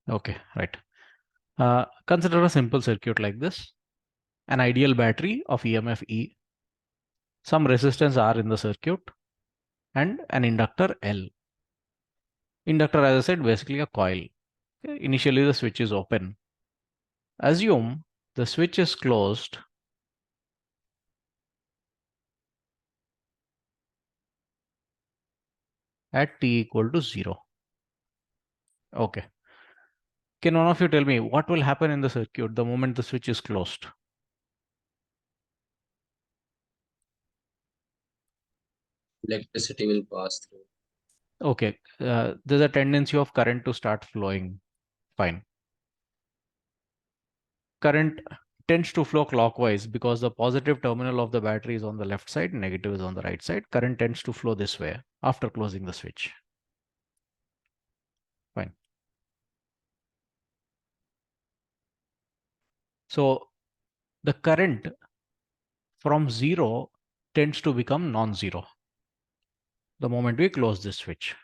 Okay, right. Consider a simple circuit like this. An ideal battery of EMF E, some resistance R in the circuit, and an inductor L. Inductor, as I said, basically a coil. Okay, initially, the switch is open. Assume the switch is closed at t equal to 0. Okay. Can one of you tell me what will happen in the circuit the moment the switch is closed? Electricity will pass through. Okay. There's a tendency of current to start flowing. Fine. Current tends to flow clockwise because the positive terminal of the battery is on the left side, negative is on the right side. Current tends to flow this way after closing the switch. Fine. So the current from 0 tends to become non-zero the moment we close this switch.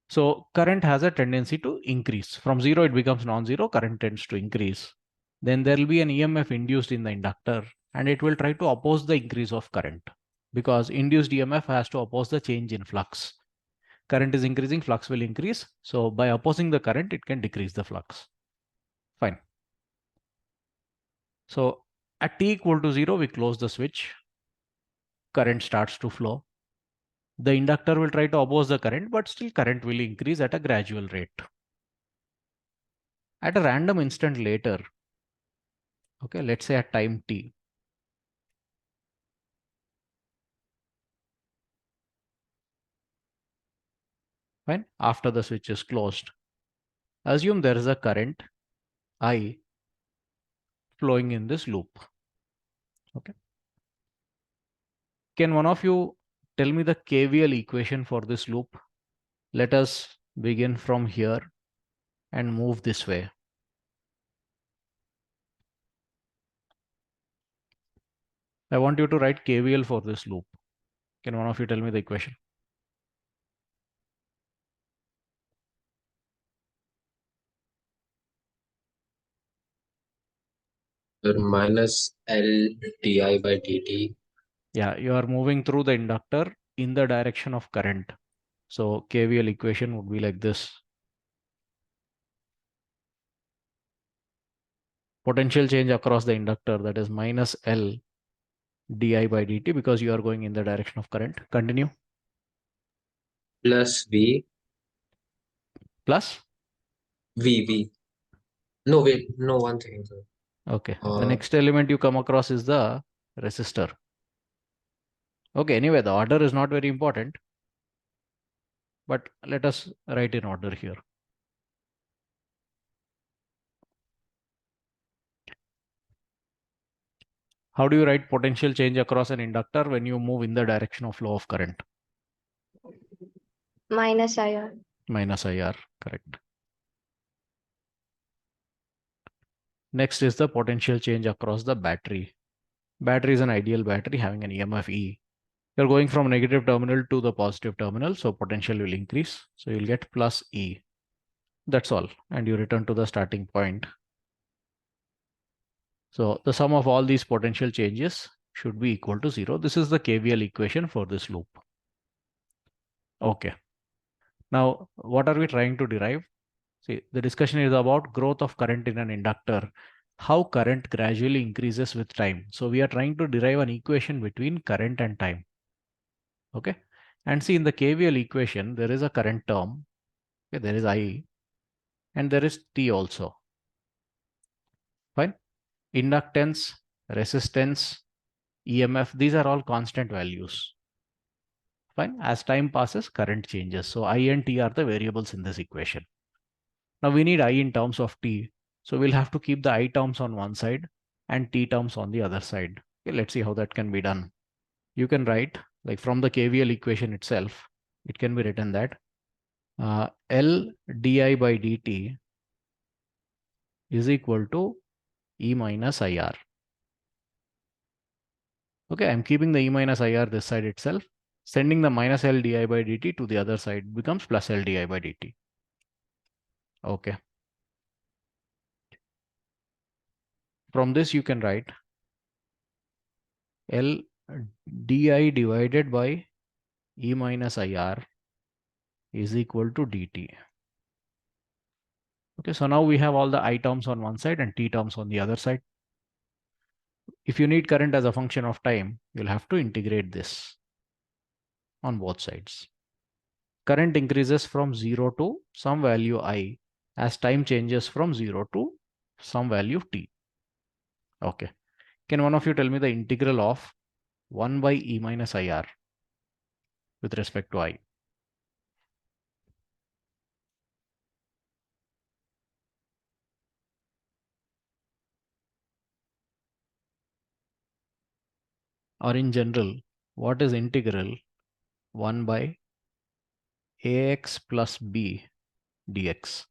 So current has a tendency to increase. From 0 it becomes non-zero, current tends to increase. Then there will be an EMF induced in the inductor and it will try to oppose the increase of current because induced EMF has to oppose the change in flux. Current is increasing, flux will increase. So by opposing the current, it can decrease the flux. Fine. So at t equal to 0, we close the switch. Current starts to flow. The inductor will try to oppose the current, but still current will increase at a gradual rate. At a random instant later, okay, let's say at time t, fine, after the switch is closed, assume there is a current I flowing in this loop. Okay. Can one of you tell me the KVL equation for this loop? Let us begin from here and move this way. I want you to write KVL for this loop. Can one of you tell me the equation? Minus L di by dt. Yeah, you are moving through the inductor in the direction of current. So KVL equation would be like this. Potential change across the inductor, that is minus L di by dt, because you are going in the direction of current. Continue. Plus V. Plus? V. No, wait. No, one second, sir. Okay. The next element you come across is the resistor. Okay, anyway, the order is not very important, but let us write in order here. How do you write potential change across an inductor when you move in the direction of flow of current? Minus IR. Minus IR, correct. Next is the potential change across the battery. Battery is an ideal battery having an EMF E. You're going from negative terminal to the positive terminal, so potential will increase. So you'll get plus E. That's all. And you return to the starting point. So the sum of all these potential changes should be equal to 0. This is the KVL equation for this loop. Okay. Now, what are we trying to derive? See, the discussion is about growth of current in an inductor, how current gradually increases with time. So we are trying to derive an equation between current and time. Okay. And see, in the KVL equation, there is a current term. Okay, there is I and there is T also. Fine. Inductance, resistance, EMF, these are all constant values. Fine. As time passes, current changes. So I and T are the variables in this equation. Now we need I in terms of T. So we'll have to keep the I terms on one side and T terms on the other side. Okay, let's see how that can be done. You can write, like from the KVL equation itself, it can be written that L di by dt is equal to E minus IR. Okay, I'm keeping the E minus IR this side itself. Sending the minus L di by dt to the other side becomes plus L di by dt. Okay. From this you can write L di divided by E minus IR is equal to dt. Okay, so now we have all the I terms on one side and T terms on the other side. If you need current as a function of time, you'll have to integrate this on both sides. Current increases from 0 to some value I as time changes from 0 to some value t. Okay. Can one of you tell me the integral of 1 by E minus IR with respect to I? Or in general, what is integral 1 by ax plus b dx?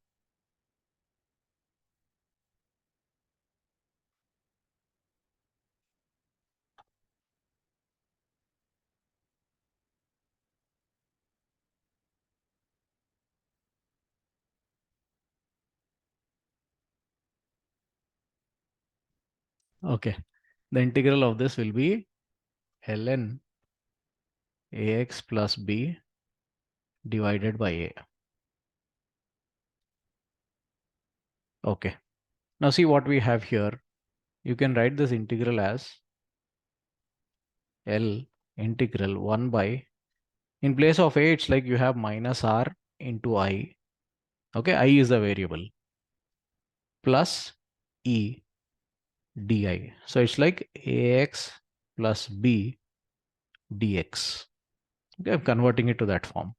Okay. The integral of this will be ln ax plus b divided by a. Okay. Now see what we have here. You can write this integral as L integral 1 by, in place of a, it's like you have minus r into I. Okay, I is the variable, plus e di. So it's like ax plus b dx. Okay, I'm converting it to that form.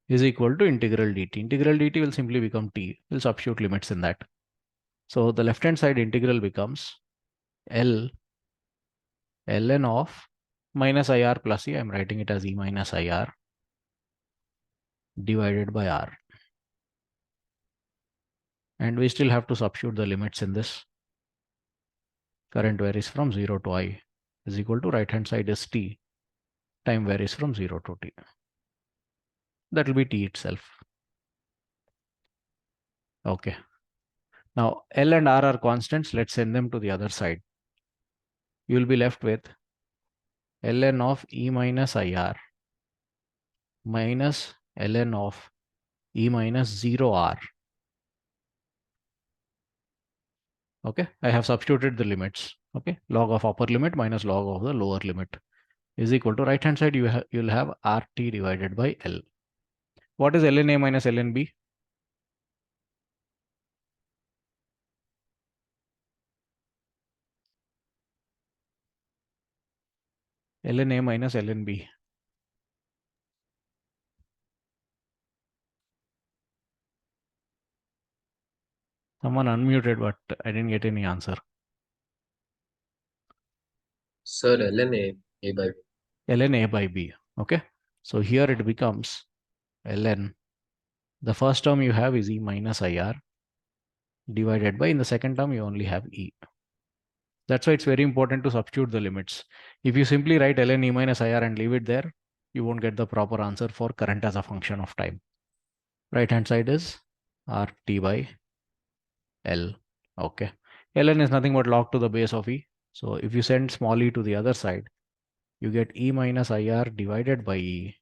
Is equal to integral dt. Integral dt will simply become t. We'll substitute limits in that. So the left hand side integral becomes L ln of minus IR plus E. I'm writing it as E minus IR divided by R. And we still have to substitute the limits in this. Current varies from 0 to I is equal to right hand side is t. Time varies from 0 to t. That will be t itself. Okay. Now L and R are constants. Let's send them to the other side. You will be left with ln of E minus IR minus ln of E minus 0R. Okay, I have substituted the limits. Okay, log of upper limit minus log of the lower limit is equal to right hand side you'll have RT divided by L. What is ln A minus ln B? Ln A minus ln B. Someone unmuted, but I didn't get any answer. Sir, ln A by Ln A by B. Okay, so here it becomes ln. The first term you have is E minus IR divided by, in the second term you only have E. That's why it's very important to substitute the limits. If you simply write ln E minus IR and leave it there, you won't get the proper answer for current as a function of time. Right hand side is RT by L. Okay. ln is nothing but log to the base of E. So if you send small e to the other side, you get E minus IR divided by E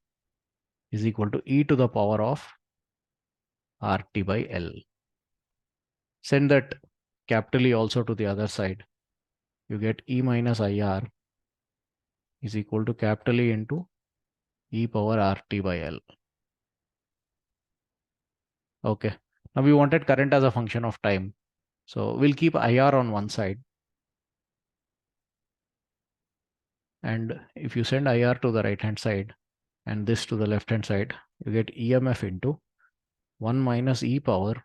is equal to E to the power of RT by L. Send that capital E also to the other side. You get E minus IR is equal to capital E into E power RT by L. Okay. Now we wanted current as a function of time. So we'll keep IR on one side. And if you send IR to the right hand side and this to the left hand side, you get EMF into 1 minus E power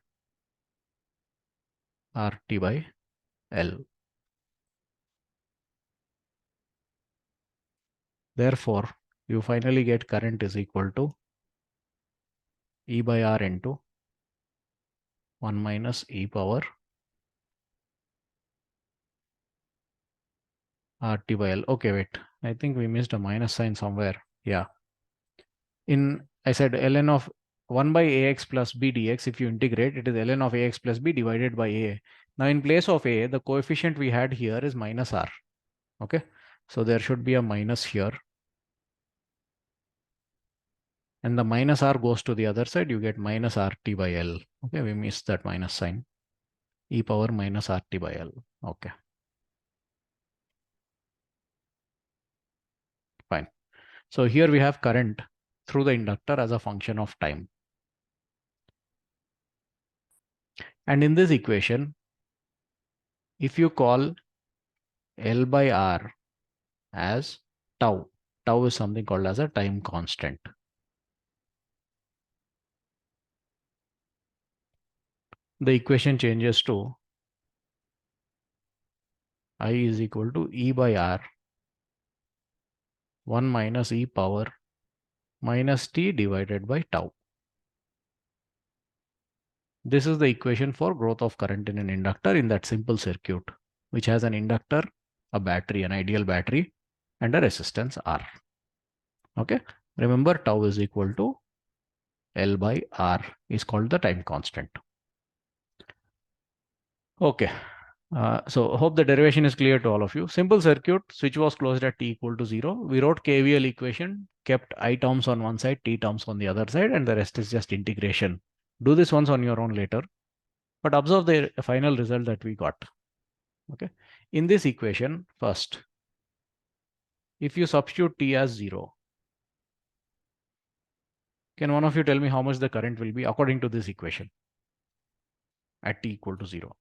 RT by L. Therefore, you finally get current is equal to E by R into 1 minus E power RT by L. Okay, wait. I think we missed a minus sign somewhere. Yeah. I said ln of 1 by ax plus b dx, if you integrate, it is ln of ax plus b divided by a. Now in place of a, the coefficient we had here is minus r. Okay. So there should be a minus here. And the minus r goes to the other side, you get minus rt by L. Okay, we missed that minus sign. E power minus rt by L. Okay. Fine. So here we have current through the inductor as a function of time. And in this equation, if you call L by R as tau, tau is something called as a time constant. The equation changes to I is equal to E by R 1 minus E power minus T divided by tau. This is the equation for growth of current in an inductor in that simple circuit, which has an inductor, a battery, an ideal battery, and a resistance R. Okay. Remember, tau is equal to L by R is called the time constant. Okay. So hope the derivation is clear to all of you. Simple circuit, switch was closed at t equal to 0. We wrote KVL equation, kept I terms on one side, t terms on the other side, and the rest is just integration. Do this once on your own later, but observe the final result that we got. Okay. In this equation, first, if you substitute t as 0, can one of you tell me how much the current will be according to this equation at t equal to 0?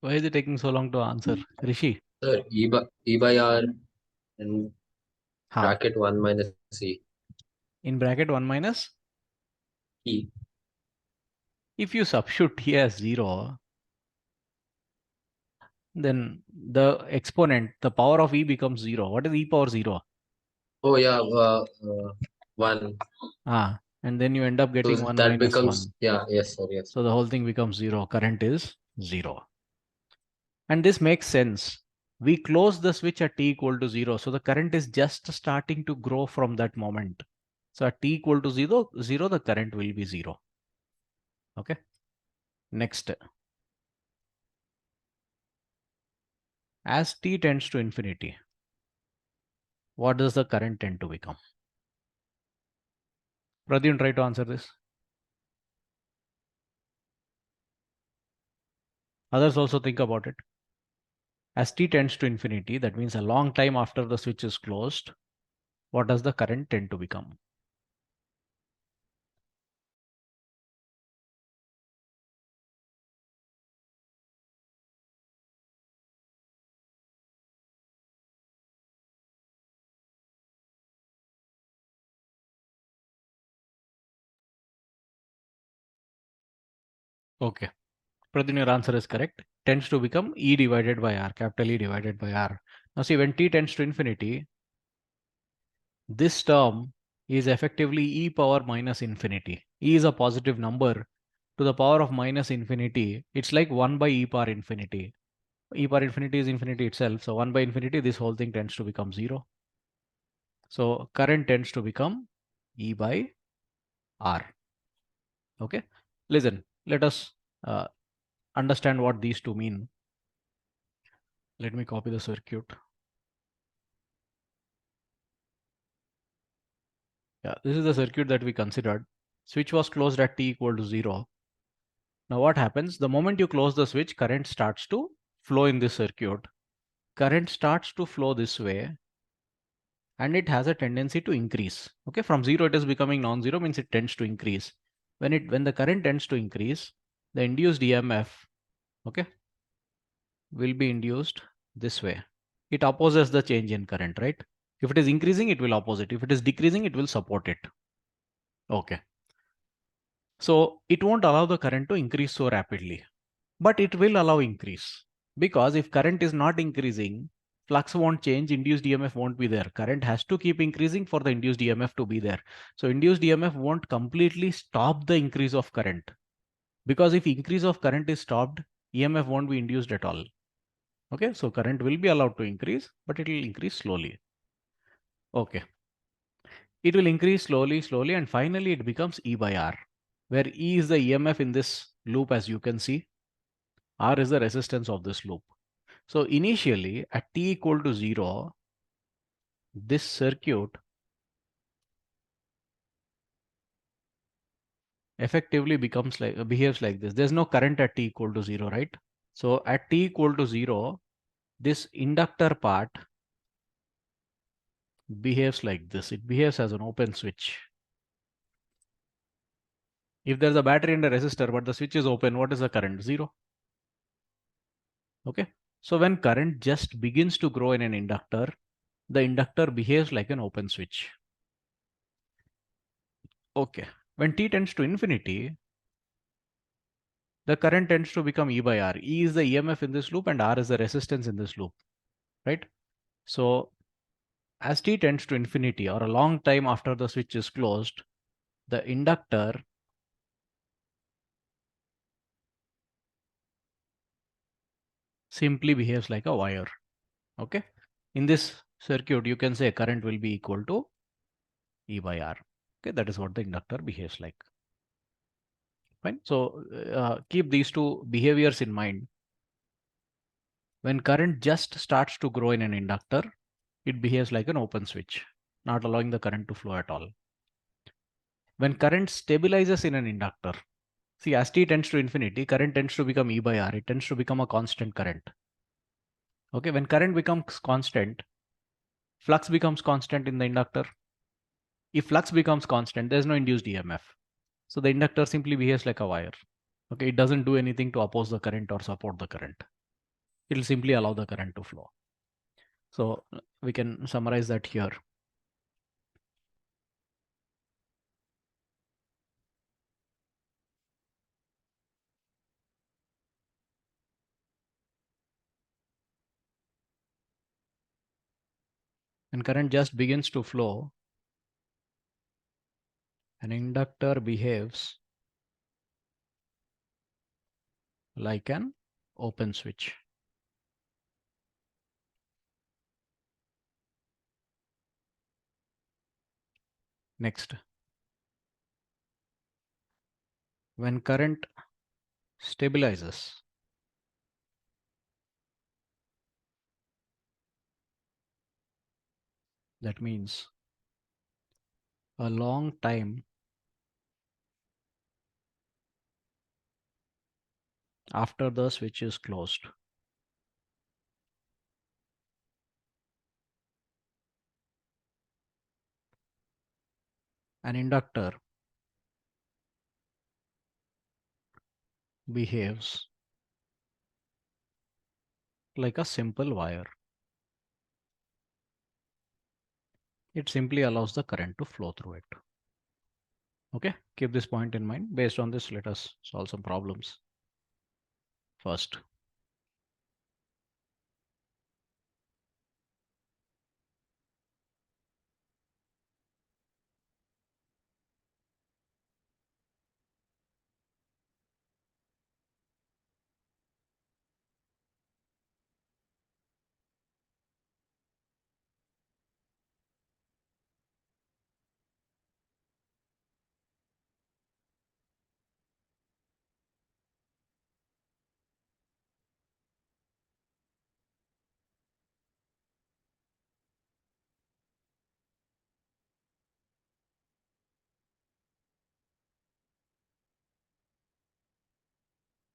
Why is it taking so long to answer? Rishi? Sir, E by R and Ha. bracket 1 minus E. In bracket 1 minus? E. If you substitute t as 0, then the exponent, the power of E becomes 0. What is E power 0? Oh, yeah, 1. And then you end up So getting 1 that minus becomes, 1. yeah, yes, sir, yes. So the whole thing becomes 0. Current is 0. And this makes sense. We close the switch at t equal to 0. So the current is just starting to grow from that moment. So at t equal to 0, the current will be 0. Okay. Next. As t tends to infinity, what does the current tend to become? Pradyun, try to answer this. Others also think about it. As t tends to infinity, that means a long time after the switch is closed, what does the current tend to become? Okay. Pradyun, your answer is correct. Tends to become E divided by R, capital E divided by R. Now see, when t tends to infinity, this term is effectively e power minus infinity. E is a positive number to the power of minus infinity. It's like 1 by e power infinity. E power infinity is infinity itself. So 1 by infinity, this whole thing tends to become 0. So current tends to become E by R. Okay. Listen, let us understand what these two mean. Let me copy the circuit. Yeah, this is the circuit that we considered. Switch was closed at t equal to 0. Now what happens? The moment you close the switch, current starts to flow in this circuit. Current starts to flow this way and it has a tendency to increase. Okay, from 0 it is becoming non-zero, means it tends to increase. When the current tends to increase, the induced EMF, okay, will be induced this way. It opposes the change in current, right? If it is increasing, it will oppose it. If it is decreasing, it will support it. Okay. So it won't allow the current to increase so rapidly. but it will allow increase, because if current is not increasing, flux won't change, induced EMF won't be there. Current has to keep increasing for the induced EMF to be there. So induced EMF won't completely stop the increase of current, because if increase of current is stopped, EMF won't be induced at all. Okay, so current will be allowed to increase, but it will increase slowly. Okay, it will increase slowly, and finally it becomes E by R, where E is the EMF in this loop, as you can see. R is the resistance of this loop. So initially at t equal to 0, this circuit effectively behaves like this. There's no current at t equal to 0, right? So at t equal to 0, this inductor part behaves like this. It behaves as an open switch. If there's a battery and a resistor, but the switch is open, what is the current? 0. Okay. So when current just begins to grow in an inductor, the inductor behaves like an open switch. Okay. When t tends to infinity, the current tends to become E by R. E is the EMF in this loop and R is the resistance in this loop, right? So as t tends to infinity, or a long time after the switch is closed, the inductor simply behaves like a wire. Okay. In this circuit, you can say current will be equal to E by R. Okay. That is what the inductor behaves like. Fine. So keep these two behaviors in mind. When current just starts to grow in an inductor, it behaves like an open switch, not allowing the current to flow at all. When current stabilizes in an inductor, see, as t tends to infinity, current tends to become E by R. It tends to become a constant current. Okay, when current becomes constant, flux becomes constant in the inductor. If flux becomes constant, there's no induced EMF. So the inductor simply behaves like a wire. Okay, it doesn't do anything to oppose the current or support the current. It will simply allow the current to flow. So we can summarize that here. When current just begins to flow, an inductor behaves like an open switch. Next, when current stabilizes, that means a long time after the switch is closed, an inductor behaves like a simple wire. It simply allows the current to flow through it. Okay, keep this point in mind. Based on this, let us solve some problems first.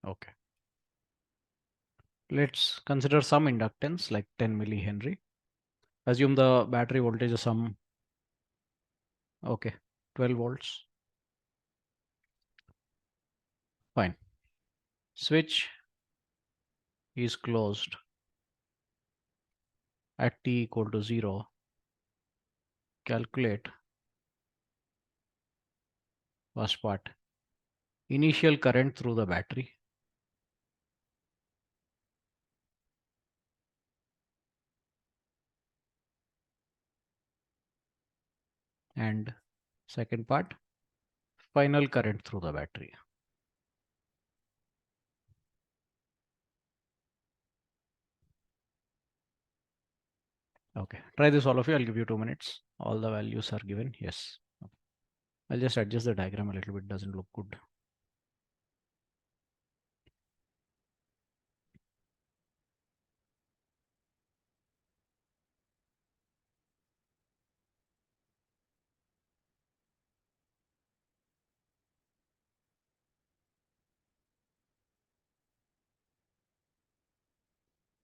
Okay. Let's consider some inductance like 10 millihenry. Assume the battery voltage is some, okay, 12 volts. Fine. Switch is closed at t equal to 0. Calculate first part. Initial current through the battery. and second part, final current through the battery. Okay, try this all of you. I'll give you 2 minutes. All the values are given. Yes. I'll just adjust the diagram a little bit. Doesn't look good.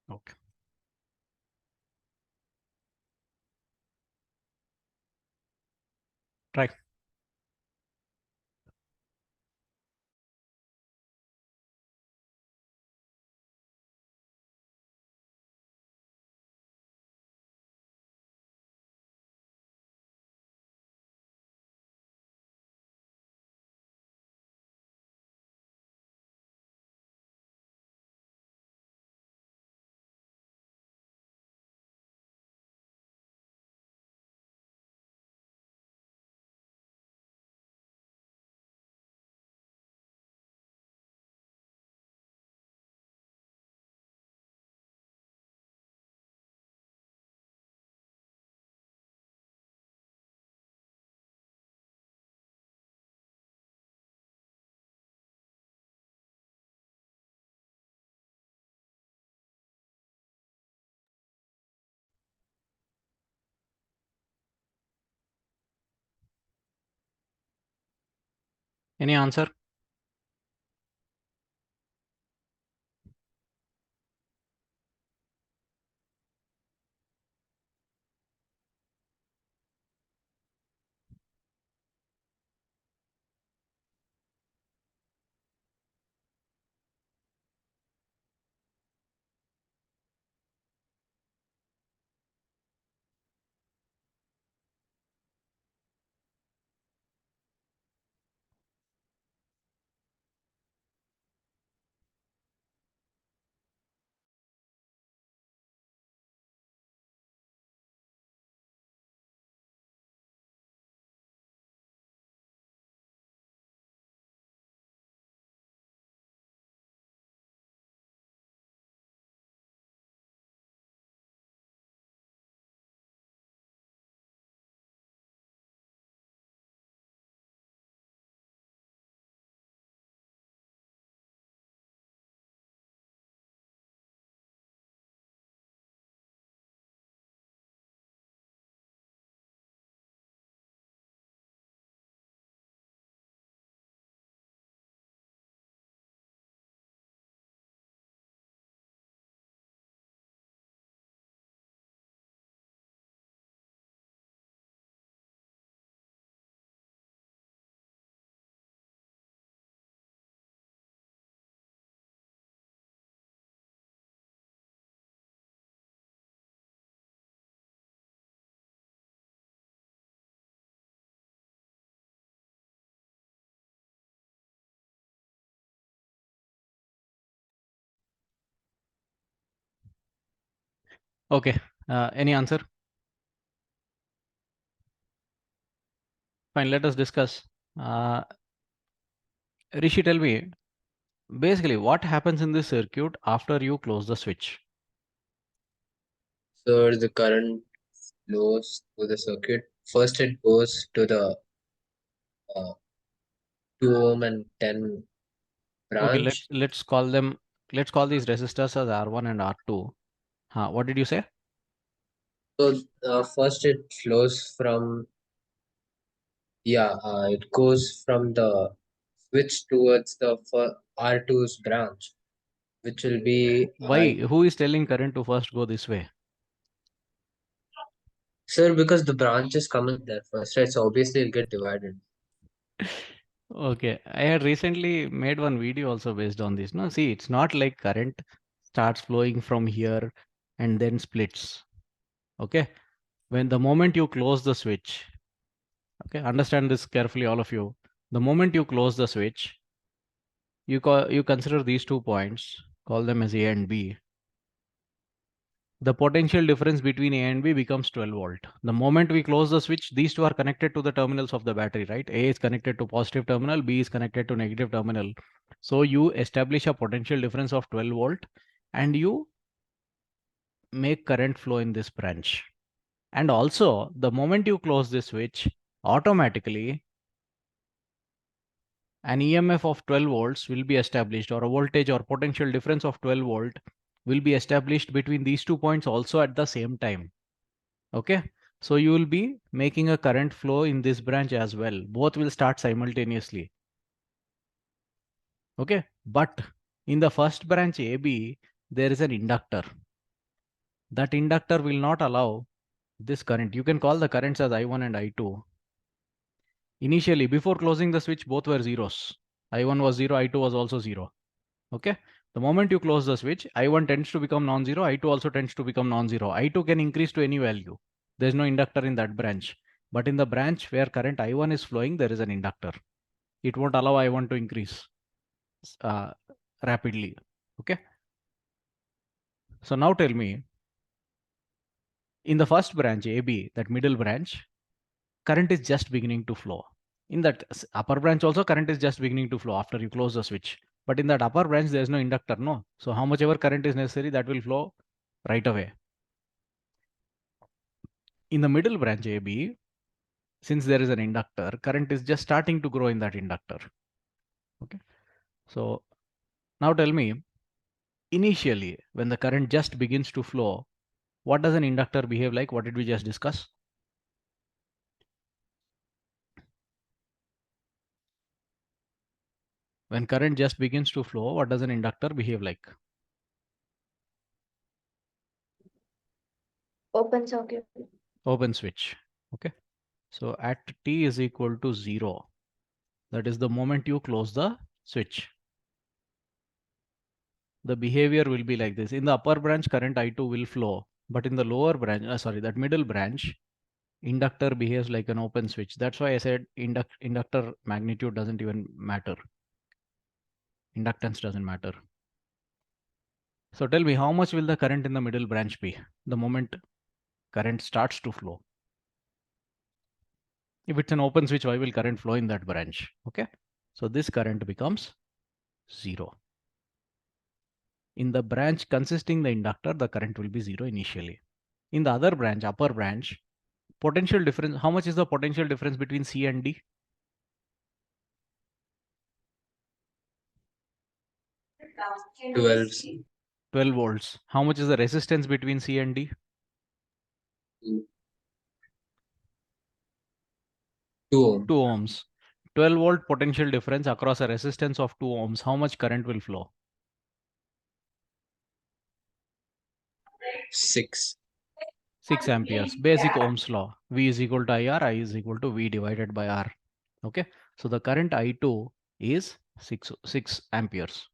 Okay. Try. Any answer? Okay. Any answer? Fine. Let us discuss. Rishi, tell me, basically, what happens in this circuit after you close the switch? So the current flows through the circuit. First, it goes to the uh, 2 ohm and 10 Okay, branch. let's call them. Let's call these resistors as R1 and R2. What did you say? So first, it flows from, it goes from the switch towards the R2's branch, which will be Why? Who is telling current to first go this way? sir, because the branch is coming there first, right? So obviously it'll get divided. Okay, I had recently made one video also based on this. No, see, it's not like current starts flowing from here and then splits. Okay, when the moment you close the switch, okay, understand this carefully, all of you. The moment you close the switch, you consider these 2 points, call them as A and B. the potential difference between A and B becomes 12 volt. The moment we close the switch, these two are connected to the terminals of the battery, right? A is connected to positive terminal, B is connected to negative terminal. So you establish a potential difference of 12 volt and you make current flow in this branch. And also, the moment you close this switch, automatically an EMF of 12 volts will be established, or a voltage or potential difference of 12 volt will be established between these 2 points also at the same time. Okay, so you will be making a current flow in this branch as well. Both will start simultaneously. Okay, but in the first branch AB, there is an inductor. That inductor will not allow this current. You can call the currents as I1 and I2. Initially, before closing the switch, both were zeros. I1 was 0, I2 was also 0. Okay, the moment you close the switch, I1 tends to become non-zero, I2 also tends to become non-zero. I2 can increase to any value. There is no inductor in that branch. But in the branch where current I1 is flowing, there is an inductor. It won't allow I1 to increase rapidly. Okay. So now tell me, in the first branch, AB, that middle branch, current is just beginning to flow. In that upper branch also, current is just beginning to flow after you close the switch. But in that upper branch, there is no inductor, no. So how much ever current is necessary, that will flow right away. In the middle branch AB, since there is an inductor, current is just starting to grow in that inductor. Okay. So now tell me, initially, when the current just begins to flow, what does an inductor behave like? What did we just discuss? When current just begins to flow, what does an inductor behave like? Open circuit. Open switch. Okay. So at t is equal to 0, that is the moment you close the switch, the behavior will be like this. In the upper branch, current I2 will flow, but in the lower branch, that middle branch, inductor behaves like an open switch. That's why I said inductor magnitude doesn't even matter. Inductance doesn't matter. So tell me, how much will the current in the middle branch be the moment current starts to flow? If it's an open switch, why will current flow in that branch? Okay, so this current becomes 0. In the branch consisting the inductor, the current will be 0 initially. In the other branch, upper branch, potential difference, how much is the potential difference between C and D? 12. 12 volts. How much is the resistance between C and D? 2 ohm. 2 ohms. 12 volt potential difference across a resistance of 2 ohms. How much current will flow? 6. 6 amperes. Basic Ohm's law. V is equal to IR, I is equal to V divided by R. Okay. So the current I2 is 6 amperes.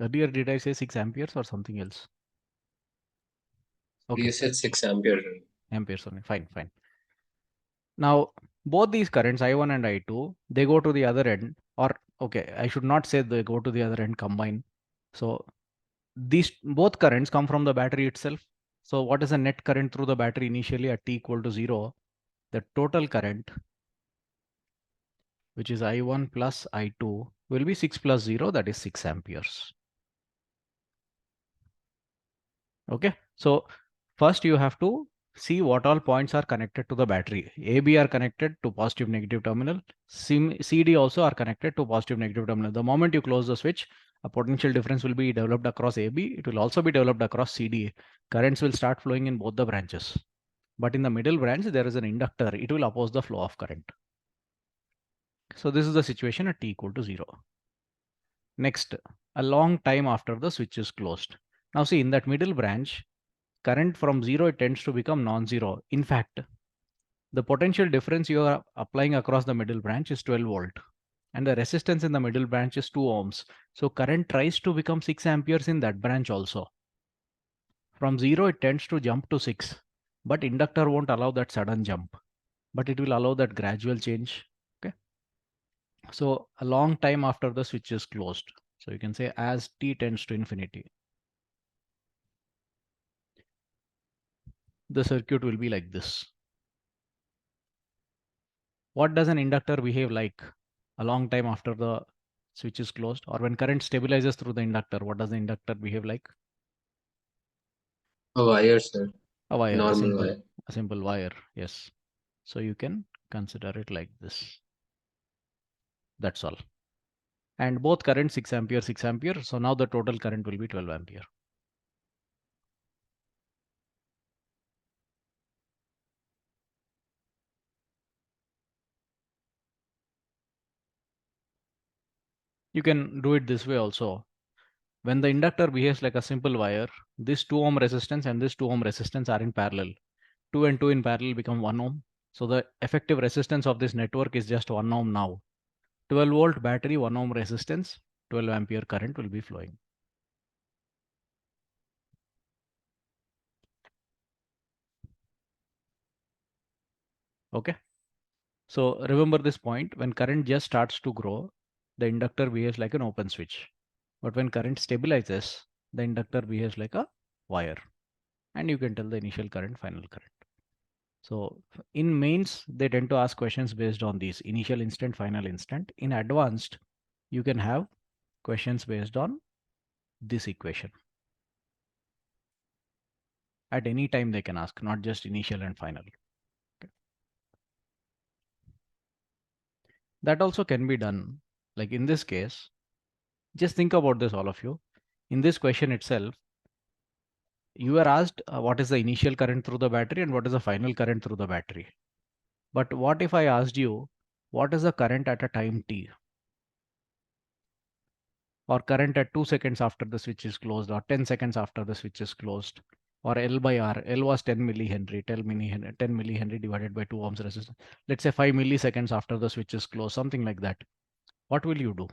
Earlier, did I say 6 amperes or something else? Okay. You said 6 ampere. Amperes only. Fine, fine. Now, both these currents, I1 and I2, they go to the other end, or okay, I should not say they go to the other end combine. So these both currents come from the battery itself. So what is the net current through the battery initially at t equal to 0? The total current, which is I1 plus I2, will be 6 plus 0, that is 6 amperes. Okay, so first you have to see what all points are connected to the battery. AB are connected to positive negative terminal. CD also are connected to positive negative terminal. The moment you close the switch, a potential difference will be developed across AB. It will also be developed across CD. Currents will start flowing in both the branches. But in the middle branch, there is an inductor. It will oppose the flow of current. So this is the situation at t equal to 0. Next, a long time after the switch is closed. Now see, in that middle branch, current from 0, it tends to become non-zero. In fact, the potential difference you are applying across the middle branch is 12 volt. And the resistance in the middle branch is 2 ohms. So current tries to become 6 amperes in that branch also. From 0, it tends to jump to 6. But inductor won't allow that sudden jump. But it will allow that gradual change. Okay. So a long time after the switch is closed. So you can say as t tends to infinity, the circuit will be like this. What does an inductor behave like a long time after the switch is closed, or when current stabilizes through the inductor? What does the inductor behave like? A wire, sir. A wire, Normal wire. a simple wire. Yes. So you can consider it like this. That's all. And both current 6 ampere, 6 ampere. So now the total current will be 12 ampere. You can do it this way also. When the inductor behaves like a simple wire, this 2 ohm resistance and this 2 ohm resistance are in parallel. 2 and 2 in parallel become 1 ohm. So the effective resistance of this network is just 1 ohm now. 12 volt battery, 1 ohm resistance, 12 ampere current will be flowing. Okay. So remember this point, when current just starts to grow, the inductor behaves like an open switch. But when current stabilizes, the inductor behaves like a wire. And you can tell the initial current, final current. So in mains, they tend to ask questions based on these initial instant, final instant. In advanced, you can have questions based on this equation. At any time they can ask, not just initial and final. Okay. That also can be done. Like in this case, just think about this, all of you. In this question itself, you are asked what is the initial current through the battery and what is the final current through the battery. But what if I asked you, what is the current at a time t? Or current at 2 seconds after the switch is closed, or 10 seconds after the switch is closed, or L by R. L was 10 millihenry, 10 millihenry divided by 2 ohms resistance. Let's say 5 milliseconds after the switch is closed, something like that. What will you do?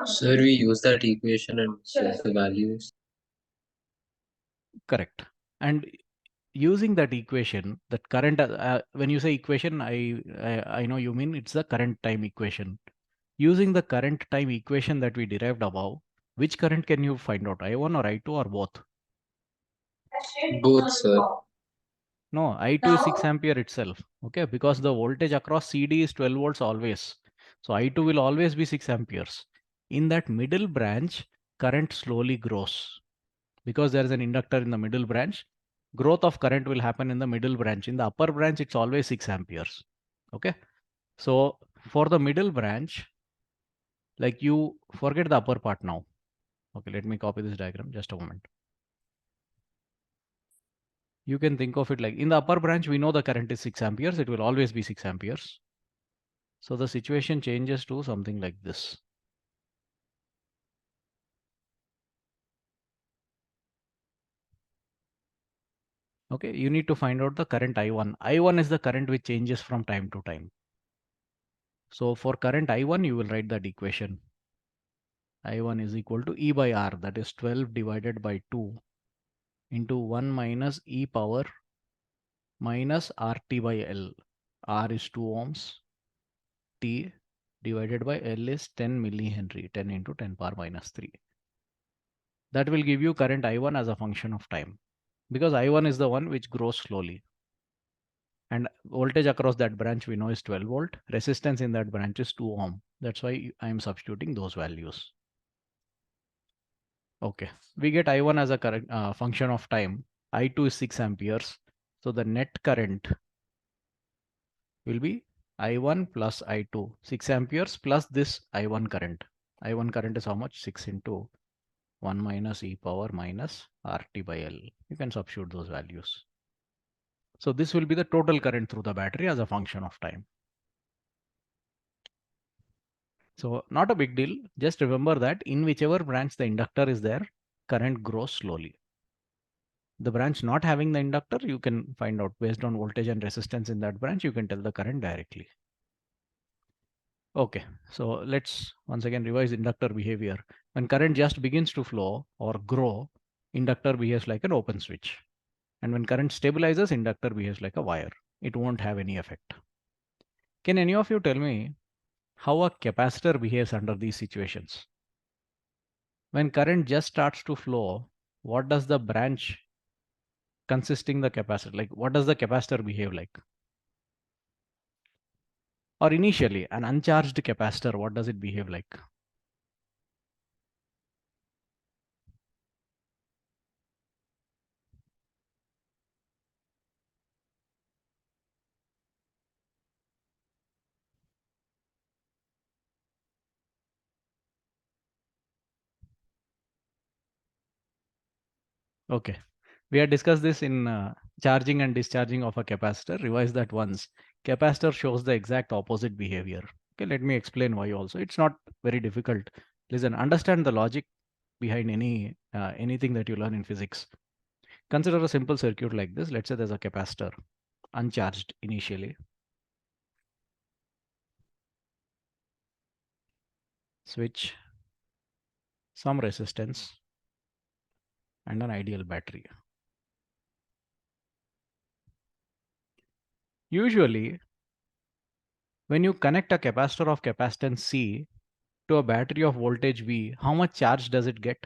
Sir, we use that equation and set the values. Correct. And using that equation, that current, when you say equation, I know you mean it's the current time equation. Using the current time equation that we derived above, which current can you find out, I1 or I2 or both? Both, sir. No, I2 is 6 ampere itself. Okay, because the voltage across CD is 12 volts always. So I2 will always be 6 amperes. In that middle branch, current slowly grows. Because there is an inductor in the middle branch, growth of current will happen in the middle branch. In the upper branch, it's always 6 amperes. Okay. So for the middle branch, like you forget the upper part now. Okay, let me copy this diagram. Just a moment. You can think of it like in the upper branch, we know the current is 6 amperes. It will always be 6 amperes. So the situation changes to something like this. Okay, you need to find out the current I1. I1 is the current which changes from time to time. So for current I1, you will write that equation. I1 is equal to E by R, that is 12 divided by 2 into 1 minus E power minus RT by L. R is 2 ohms. T divided by L is 10 millihenry, 10 into 10 power minus 3. That will give you current I1 as a function of time, because I1 is the one which grows slowly. And voltage across that branch we know is 12 volt. Resistance in that branch is 2 ohm. That's why I am substituting those values. Okay, we get I1 as a current function of time. I2 is 6 amperes. So the net current will be I1 plus I2, 6 amperes plus this I1 current. I1 current is how much? 6 into 1 minus E power minus RT by L. You can substitute those values. So this will be the total current through the battery as a function of time. So not a big deal. Just remember that in whichever branch the inductor is there, current grows slowly. The branch not having the inductor, you can find out based on voltage and resistance in that branch, you can tell the current directly. Okay, so let's once again revise inductor behavior. When current just begins to flow or grow, inductor behaves like an open switch. And when current stabilizes, inductor behaves like a wire. It won't have any effect. Can any of you tell me how a capacitor behaves under these situations? When current just starts to flow, what does the branch consisting the capacitor, like what does the capacitor behave like? Or initially, an uncharged capacitor, what does it behave like? Okay, we had discussed this in charging and discharging of a capacitor. Revise that once. Capacitor shows the exact opposite behavior. Okay, let me explain why also. It's not very difficult. Listen, understand the logic behind anything that you learn in physics. Consider a simple circuit like this. Let's say there's a capacitor, uncharged initially. Switch, some resistance, and an ideal battery. Usually, when you connect a capacitor of capacitance C to a battery of voltage V, how much charge does it get?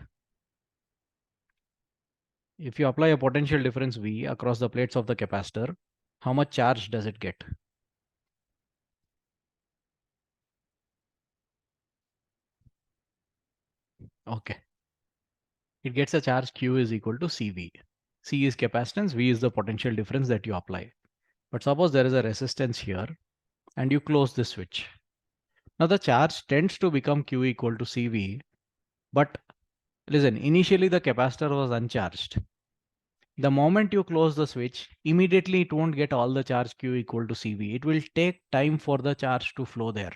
If you apply a potential difference V across the plates of the capacitor, how much charge does it get? Okay. It gets a charge Q is equal to CV. C is capacitance, V is the potential difference that you apply. But suppose there is a resistance here and you close this switch. Now the charge tends to become Q equal to CV. But listen, initially the capacitor was uncharged. The moment you close the switch, immediately it won't get all the charge Q equal to CV. It will take time for the charge to flow there.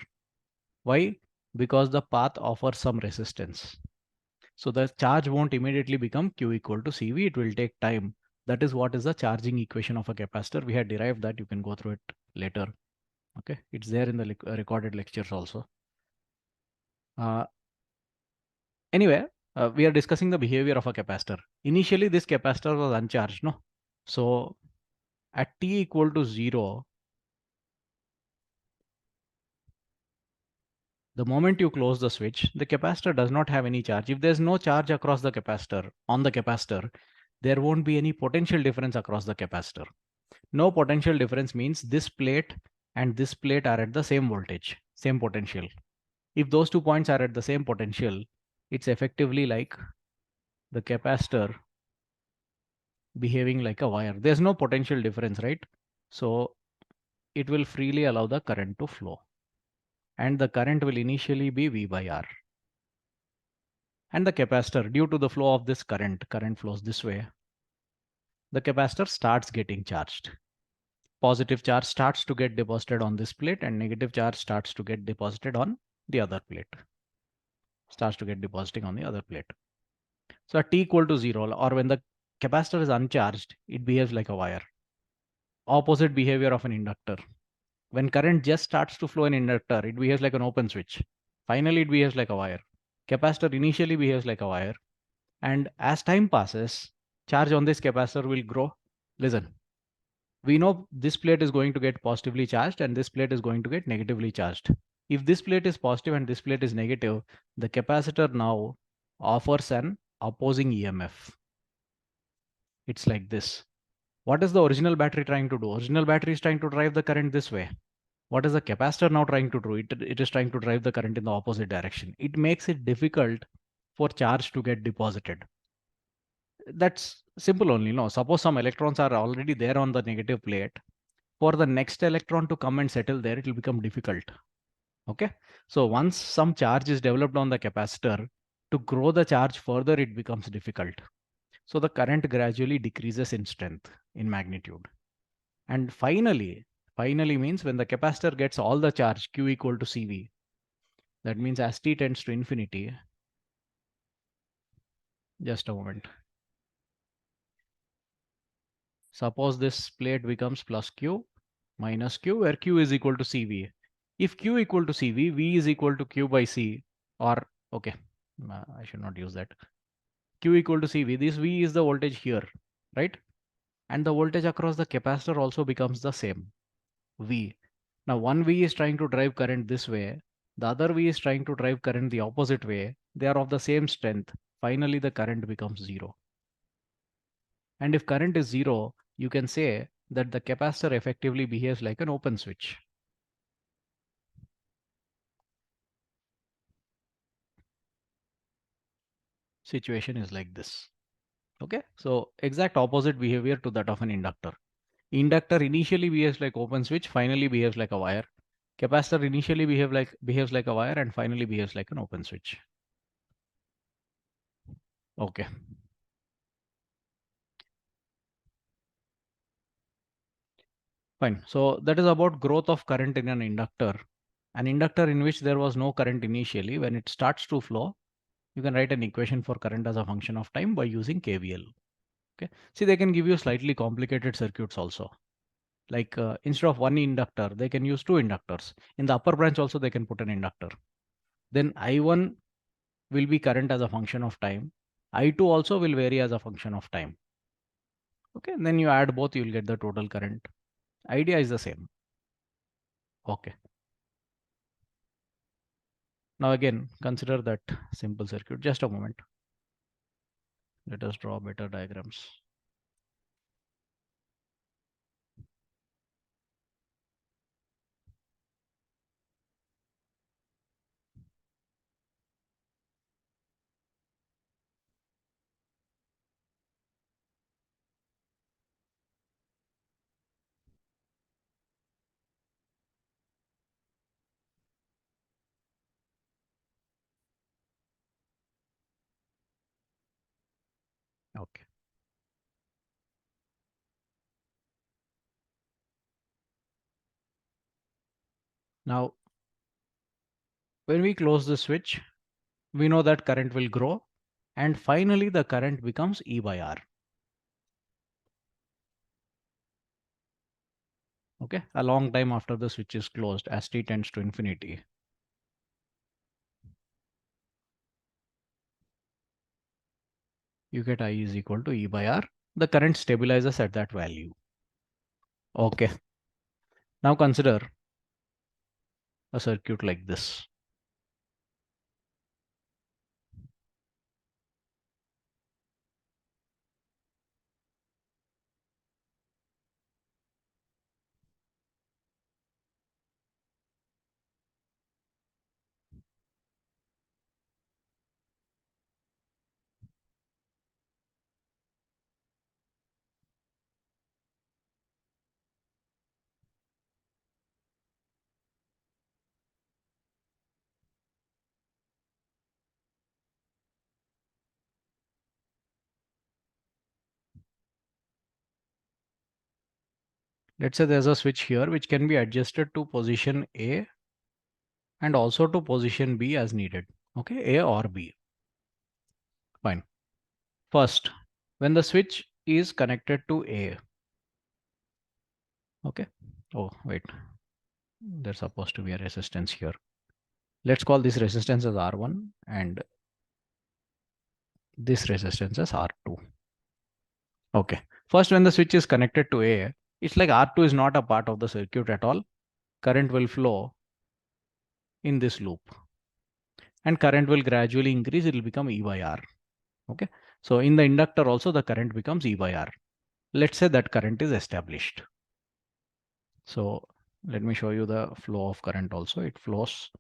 Why? Because the path offers some resistance. So the charge won't immediately become Q equal to CV. It will take time. That is what is the charging equation of a capacitor. We had derived that. You can go through it later. Okay. It's there in the recorded lectures also. Uh, anyway, we are discussing the behavior of a capacitor. Initially, this capacitor was uncharged. No. So at t equal to 0, the moment you close the switch, the capacitor does not have any charge. If there's no charge across the capacitor, on the capacitor, there won't be any potential difference across the capacitor. No potential difference means this plate and this plate are at the same voltage, same potential. If those 2 points are at the same potential, it's effectively like the capacitor behaving like a wire. There's no potential difference, right? So it will freely allow the current to flow. And the current will initially be V by R. And the capacitor, due to the flow of this current flows this way, the capacitor starts getting charged. Positive charge starts to get deposited on this plate and negative charge starts to get deposited on the other plate. Starts to get depositing on the other plate. So at t equal to 0, or when the capacitor is uncharged, it behaves like a wire. Opposite behavior of an inductor. When current just starts to flow in inductor, it behaves like an open switch. Finally, it behaves like a wire. Capacitor initially behaves like a wire. And as time passes, charge on this capacitor will grow. Listen, we know this plate is going to get positively charged and this plate is going to get negatively charged. If this plate is positive and this plate is negative, the capacitor now offers an opposing EMF. It's like this. What is the original battery trying to do? Original battery is trying to drive the current this way. What is the capacitor now trying to do? It is trying to drive the current in the opposite direction. It makes it difficult for charge to get deposited. That's simple only. No, suppose some electrons are already there on the negative plate. For the next electron to come and settle there, it will become difficult. Okay. So once some charge is developed on the capacitor, to grow the charge further, it becomes difficult. So the current gradually decreases in strength, in magnitude. And finally means when the capacitor gets all the charge Q equal to CV, that means as t tends to infinity, just a moment. Suppose this plate becomes plus Q minus Q, where Q is equal to CV. If Q equal to CV, V is equal to Q by C, or okay, I should not use that. Q equal to CV, this V is the voltage here, right? And the voltage across the capacitor also becomes the same, V. Now one V is trying to drive current this way, the other V is trying to drive current the opposite way. They are of the same strength. Finally, the current becomes zero. And if current is zero, you can say that the capacitor effectively behaves like an open switch. Situation is like this. Okay, so exact opposite behavior to that of an inductor. Inductor initially behaves like open switch, finally behaves like a wire. Capacitor initially behaves like a wire and finally behaves like an open switch. Okay. Fine. So that is about growth of current in an inductor. An inductor in which there was no current initially, when it starts to flow, you can write an equation for current as a function of time by using KVL. Okay. See, they can give you slightly complicated circuits also. Like instead of one inductor, they can use two inductors. In the upper branch also, they can put an inductor. Then I1 will be current as a function of time. I2 also will vary as a function of time. Okay. And then you add both, you will get the total current. Idea is the same. Okay. Now again, consider that simple circuit. Just a moment. Let us draw better diagrams. Okay. Now, when we close the switch, we know that current will grow and finally the current becomes E by R. Okay, a long time after the switch is closed as t tends to infinity. You get I is equal to E by R. The current stabilizes at that value. Okay. Now consider a circuit like this. Let's say there's a switch here which can be adjusted to position A and also to position B as needed. Okay, A or B. Fine. First, when the switch is connected to A, okay. Oh, wait, there's supposed to be a resistance here. Let's call this resistance as R1 and this resistance as R2. Okay. First, when the switch is connected to A, it's like R2 is not a part of the circuit at all. Current will flow in this loop and current will gradually increase. It will become E by R. Okay. So in the inductor also the current becomes E by R. Let's say that current is established. So let me show you the flow of current also. It flows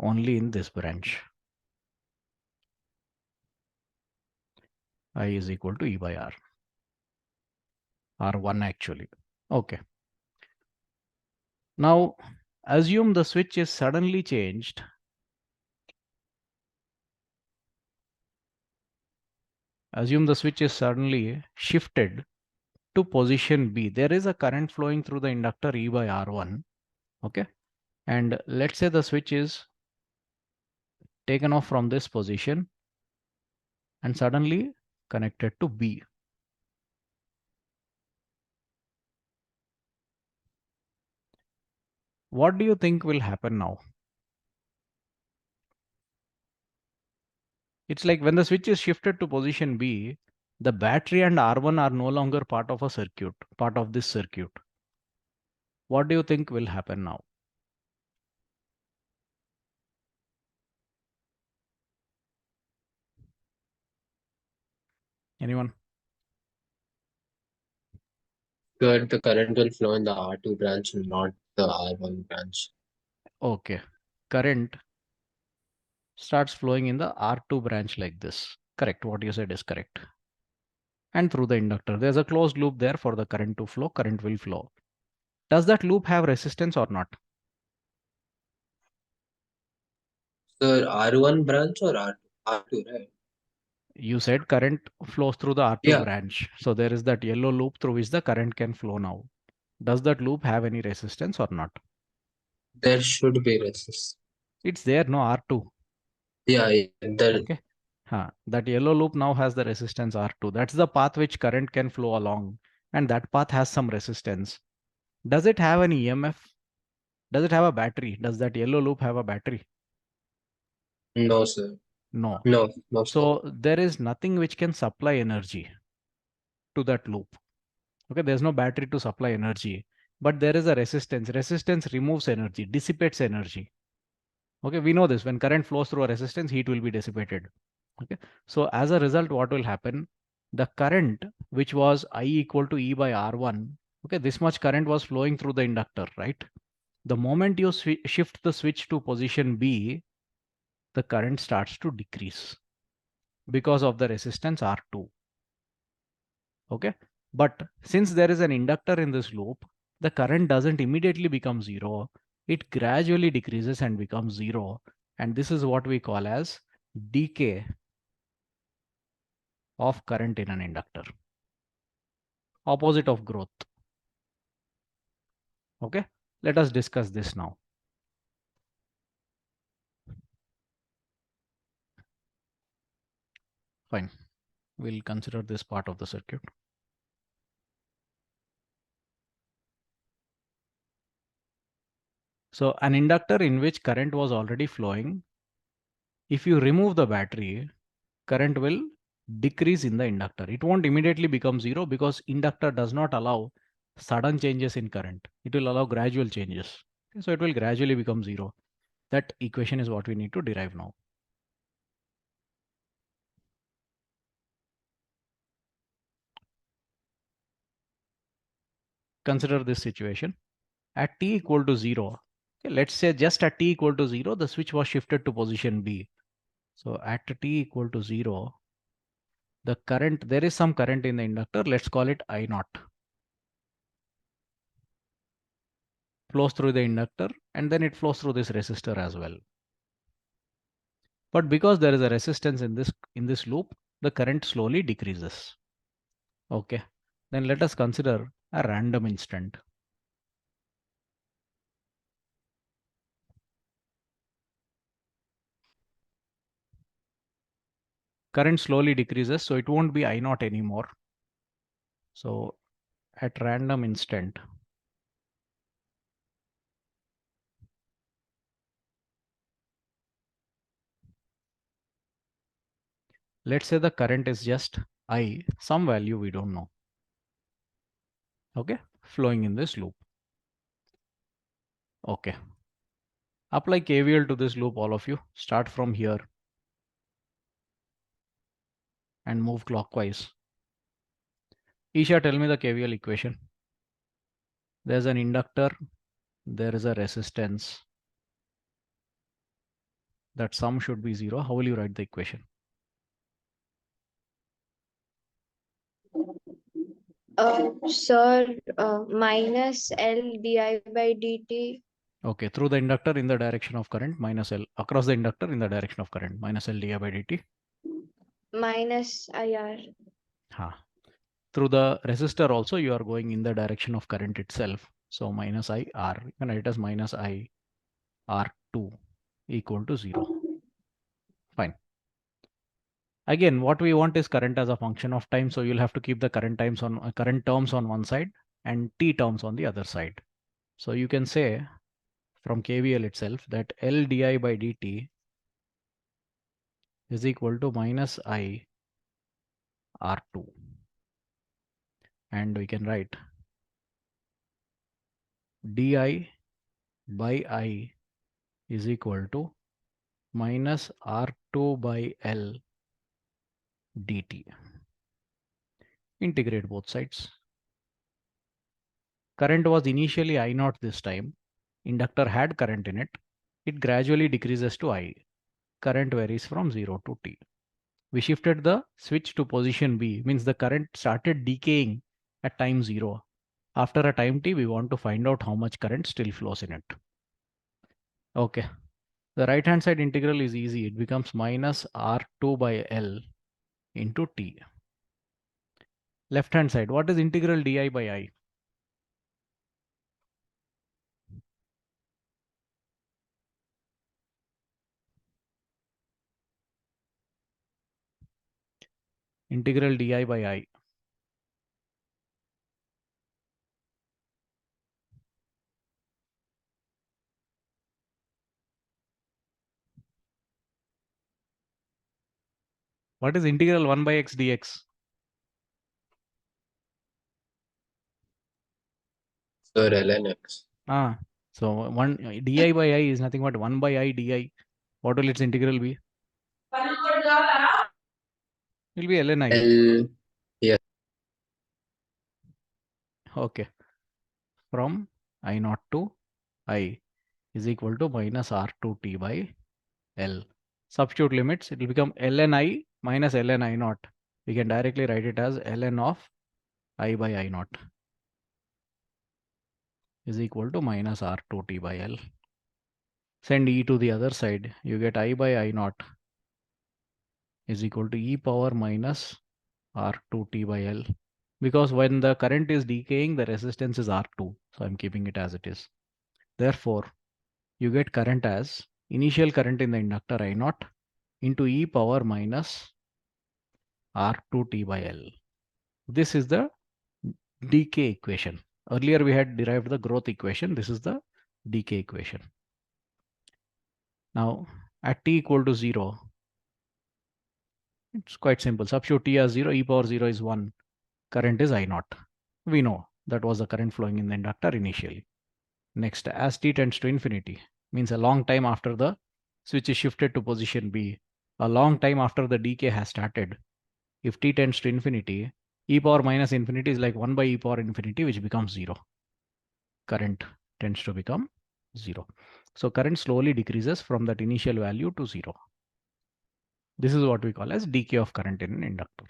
only in this branch. I is equal to E by R. R1 actually. Okay. Now assume the switch is suddenly changed. Assume the switch is suddenly shifted to position B. There is a current flowing through the inductor E by R1. Okay. And let's say the switch is taken off from this position and suddenly connected to B. what do you think will happen now? It's like when the switch is shifted to position B, the battery and R1 are no longer part of a circuit, part of this circuit. What do you think will happen now? Anyone? Sir, the current will flow in the R2 branch, not the R1 branch. Okay. Current starts flowing in the R2 branch like this. Correct. What you said is correct. And through the inductor, there's a closed loop there for the current to flow. Current will flow. Does that loop have resistance or not? Sir, R1 branch or R2? R2, right? You said current flows through the R2 Yeah, branch. So there is that yellow loop through which the current can flow now. Does that loop have any resistance or not? there should be resistance. It's there, no R2. Yeah, Okay. That yellow loop now has the resistance R2. That's the path which current can flow along. And that path has some resistance. Does it have an EMF? Does it have a battery? Does that yellow loop have a battery? no, sir. No. No, sir. So there is nothing which can supply energy to that loop. Okay, there's no battery to supply energy, but there is a resistance. Resistance removes energy, dissipates energy. Okay, we know this. When current flows through a resistance, heat will be dissipated. Okay, so as a result, what will happen? The current, which was I equal to E by R1, okay, this much current was flowing through the inductor, right? The moment you shift the switch to position B, the current starts to decrease because of the resistance R2. Okay, but since there is an inductor in this loop, the current doesn't immediately become zero. It gradually decreases and becomes zero. And this is what we call as decay of current in an inductor. Opposite of growth. Okay, let us discuss this now. Fine, we'll consider this part of the circuit. So an inductor in which current was already flowing, if you remove the battery, current will decrease in the inductor. It won't immediately become zero because inductor does not allow sudden changes in current. It will allow gradual changes. So it will gradually become zero. That equation is what we need to derive now. Consider this situation. At t equal to 0, okay, let's say just at t equal to 0, the switch was shifted to position B. So at t equal to 0, the current, there is some current in the inductor, let's call it I naught. Flows through the inductor and then it flows through this resistor as well. But because there is a resistance in this loop, the current slowly decreases. Okay, then let us consider a random instant. Current slowly decreases, so it won't be I naught anymore. So at random instant, let's say the current is just I, some value we don't know. Okay, flowing in this loop. Okay, apply KVL to this loop, all of you. Start from here and move clockwise. Isha, tell me the KVL equation. There's an inductor, there is a resistance. That sum should be 0. How will you write the equation? Sir, minus L di by dt. Okay, through the inductor in the direction of current, minus L. Across the inductor in the direction of current, minus L di by dt. Minus IR. Through the resistor also, you are going in the direction of current itself. So minus I R. You can write it as minus I R2 equal to 0. Fine. Again, what we want is current as a function of time. So you'll have to keep the current terms on one side and t terms on the other side. So you can say from KVL itself that L di by dt is equal to minus I R2. And we can write di by I is equal to minus R2 by L dt. Integrate both sides. Current was initially I0 this time. Inductor had current in it. It gradually decreases to I. Current varies from 0 to T. We shifted the switch to position B, means the current started decaying at time 0. After a time T, we want to find out how much current still flows in it. Okay. The right hand side integral is easy. It becomes minus R2 by L into T. Left hand side, what is integral di by I? Integral di by I. What is integral 1 by x dx? Sir, ln x. So 1 di by I is nothing but 1 by I di. What will its integral be? It will be ln I. L, yes. Okay. From I0 to I is equal to minus R2T by L. Substitute limits, it will become ln I minus ln I0. We can directly write it as ln of I by I0 is equal to minus R2T by L. Send E to the other side. You get I by I0 is equal to E power minus R2T by L. Because when the current is decaying, the resistance is R2. So I'm keeping it as it is. Therefore, you get current as initial current in the inductor I0 into E power minus R2T by L. This is the decay equation. Earlier we had derived the growth equation. This is the decay equation. Now at t equal to 0, it's quite simple. Substitute t as 0, E power 0 is 1. Current is I0. We know that was the current flowing in the inductor initially. Next, as t tends to infinity, means a long time after the switch is shifted to position B, a long time after the decay has started, if t tends to infinity, e power minus infinity is like 1 by e power infinity, which becomes 0. Current tends to become 0. So current slowly decreases from that initial value to 0. This is what we call as decay of current in an inductor.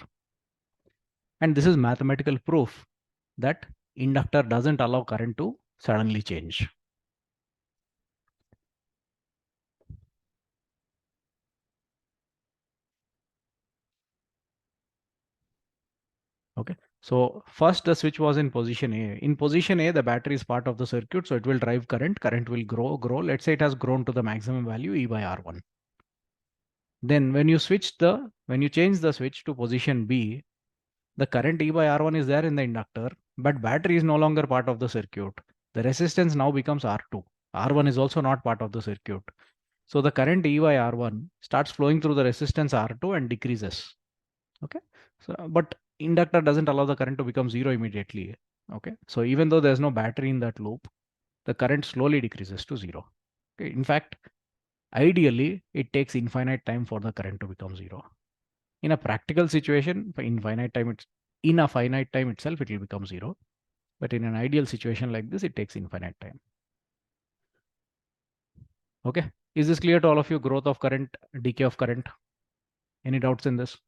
And this is mathematical proof that inductor doesn't allow current to suddenly change. Okay, so first the switch was in position A. In position A, the battery is part of the circuit, so it will drive current. Current will grow. Let's say it has grown to the maximum value E by R1. Then when you change the switch to position B, the current E by R1 is there in the inductor, but battery is no longer part of the circuit. The resistance now becomes R2. R1 is also not part of the circuit. So the current E by R1 starts flowing through the resistance R2 and decreases. Okay, so but inductor doesn't allow the current to become 0 immediately. Okay, so even though there's no battery in that loop, the current slowly decreases to 0. Okay, in fact, ideally it takes infinite time for the current to become 0. In a practical situation, in a finite time itself it will become 0. But in an ideal situation like this, it takes infinite time. Okay, is this clear to all of you? Growth of current, decay of current. Any doubts in this?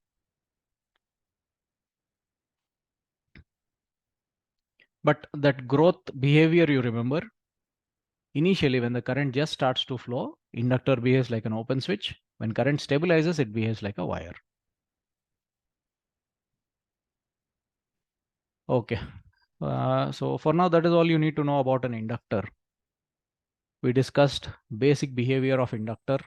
But that growth behavior, you remember, initially when the current just starts to flow, inductor behaves like an open switch. When current stabilizes, it behaves like a wire. Okay, so for now, that is all you need to know about an inductor. We discussed basic behavior of inductor,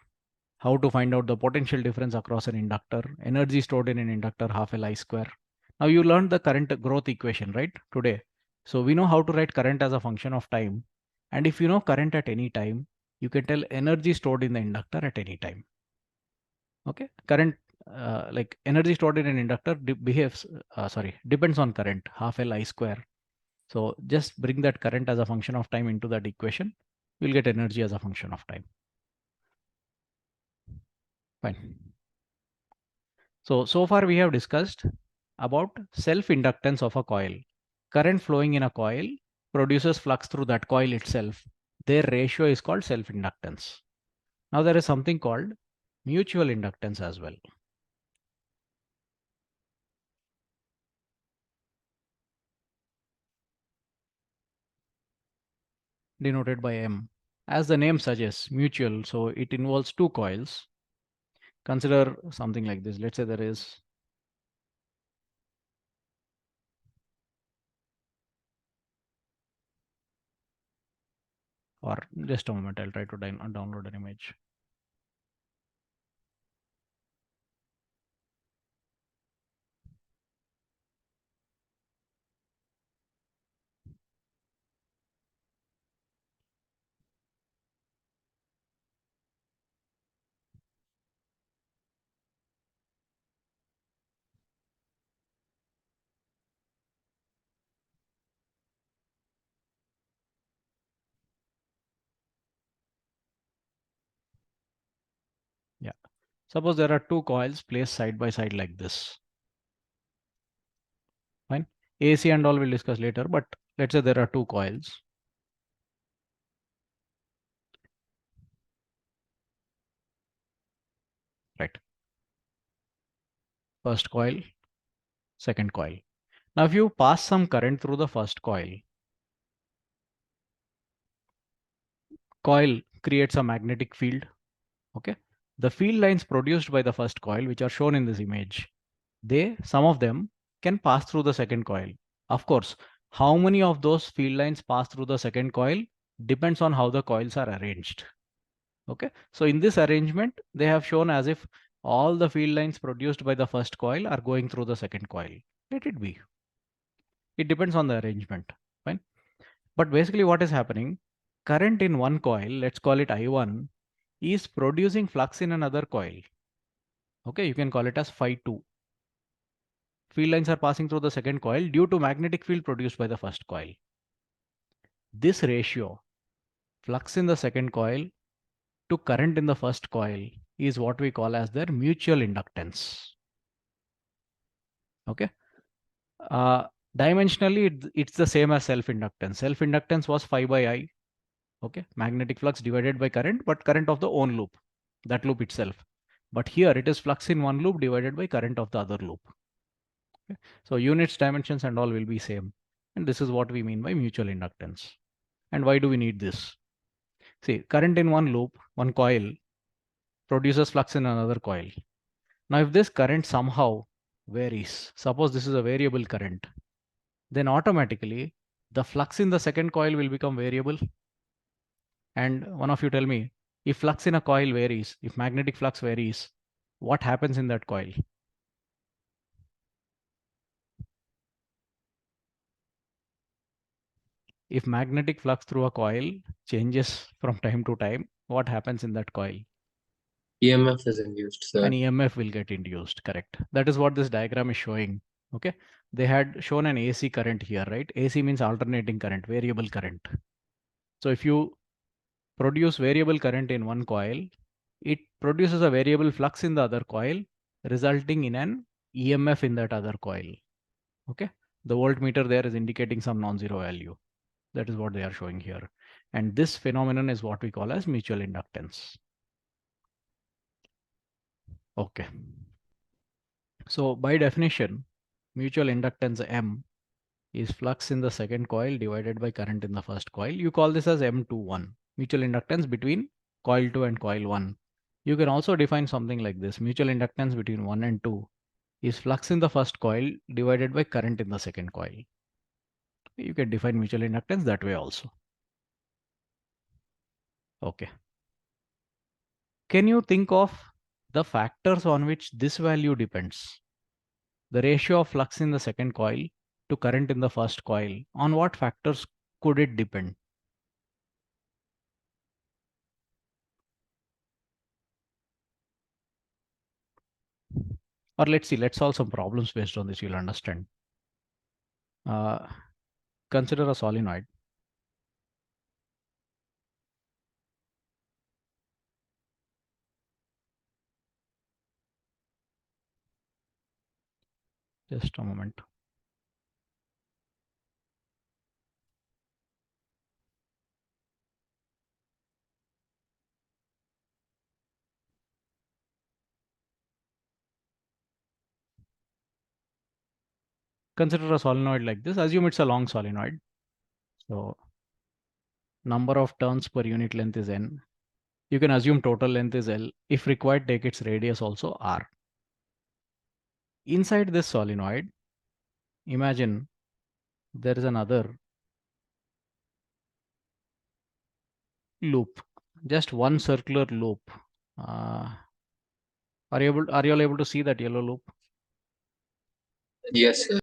how to find out the potential difference across an inductor, energy stored in an inductor, half L I square. Now you learned the current growth equation, right, today. So we know how to write current as a function of time. And if you know current at any time, you can tell energy stored in the inductor at any time. Okay, current, like energy stored in an inductor depends on current, half L I square. So just bring that current as a function of time into that equation. We'll get energy as a function of time. Fine. So far we have discussed about self-inductance of a coil. Current flowing in a coil produces flux through that coil itself. Their ratio is called self-inductance. Now there is something called mutual inductance as well. Denoted by M. As the name suggests, mutual, so it involves two coils. Consider something like this. Let's say there is or just a moment, I'll try to download an image. Yeah. Suppose there are two coils placed side by side like this. Fine. AC and all we'll discuss later, but let's say there are two coils. Right. First coil, second coil. Now, if you pass some current through the first coil creates a magnetic field. Okay. The field lines produced by the first coil, which are shown in this image, some of them can pass through the second coil. Of course, how many of those field lines pass through the second coil depends on how the coils are arranged. Okay. So in this arrangement, they have shown as if all the field lines produced by the first coil are going through the second coil. Let it be. It depends on the arrangement. Fine. But basically what is happening, current in one coil, let's call it I1, is producing flux in another coil. Okay, you can call it as phi2. Field lines are passing through the second coil due to magnetic field produced by the first coil. This ratio, flux in the second coil to current in the first coil, is what we call as their mutual inductance. Okay. Dimensionally, it's the same as self-inductance. Self-inductance was phi by I. Okay, magnetic flux divided by current, but current of the own loop, that loop itself. But here it is flux in one loop divided by current of the other loop. Okay. So units, dimensions and all will be same. And this is what we mean by mutual inductance. And why do we need this? See, current in one loop, one coil, produces flux in another coil. Now, if this current somehow varies, suppose this is a variable current, then automatically the flux in the second coil will become variable. And one of you tell me, if flux in a coil varies, if magnetic flux varies, what happens in that coil? If magnetic flux through a coil changes from time to time, what happens in that coil? EMF is induced, sir. An EMF will get induced, correct. That is what this diagram is showing. Okay. They had shown an AC current here, right? AC means alternating current, variable current. So if you produce variable current in one coil, it produces a variable flux in the other coil, resulting in an EMF in that other coil. Okay. The voltmeter there is indicating some non-zero value. That is what they are showing here. And this phenomenon is what we call as mutual inductance. Okay. So by definition, mutual inductance M is flux in the second coil divided by current in the first coil. You call this as M21, mutual inductance between coil 2 and coil 1. You can also define something like this. Mutual inductance between 1 and 2 is flux in the first coil divided by current in the second coil. You can define mutual inductance that way also. Okay. Can you think of the factors on which this value depends? The ratio of flux in the second coil to current in the first coil. On what factors could it depend? Or let's see, let's solve some problems based on this, you'll understand. Consider a solenoid. Just a moment. Consider a solenoid like this. Assume it's a long solenoid. So number of turns per unit length is n. You can assume total length is L. If required, take its radius also R. Inside this solenoid, imagine there is another loop, just one circular loop. Are you all able to see that yellow loop? Yes, sir.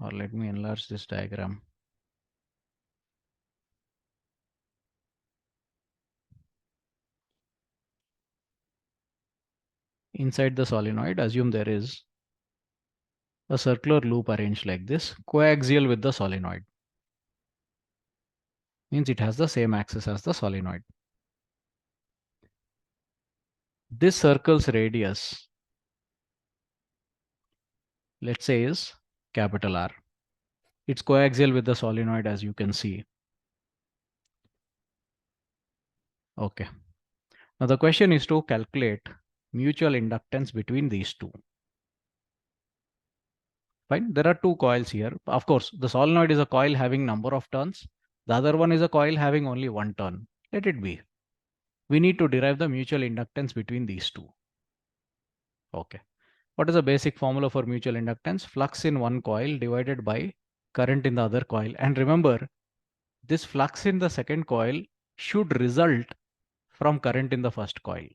Or let me enlarge this diagram. Inside the solenoid, assume there is a circular loop arranged like this, coaxial with the solenoid. Means it has the same axis as the solenoid. This circle's radius, let's say, is capital R. It's coaxial with the solenoid, as you can see. Okay. Now the question is to calculate mutual inductance between these two. Fine. There are two coils here. Of course, the solenoid is a coil having number of turns. The other one is a coil having only one turn. Let it be. We need to derive the mutual inductance between these two. Okay. What is the basic formula for mutual inductance? Flux in one coil divided by current in the other coil. And remember, this flux in the second coil should result from current in the first coil.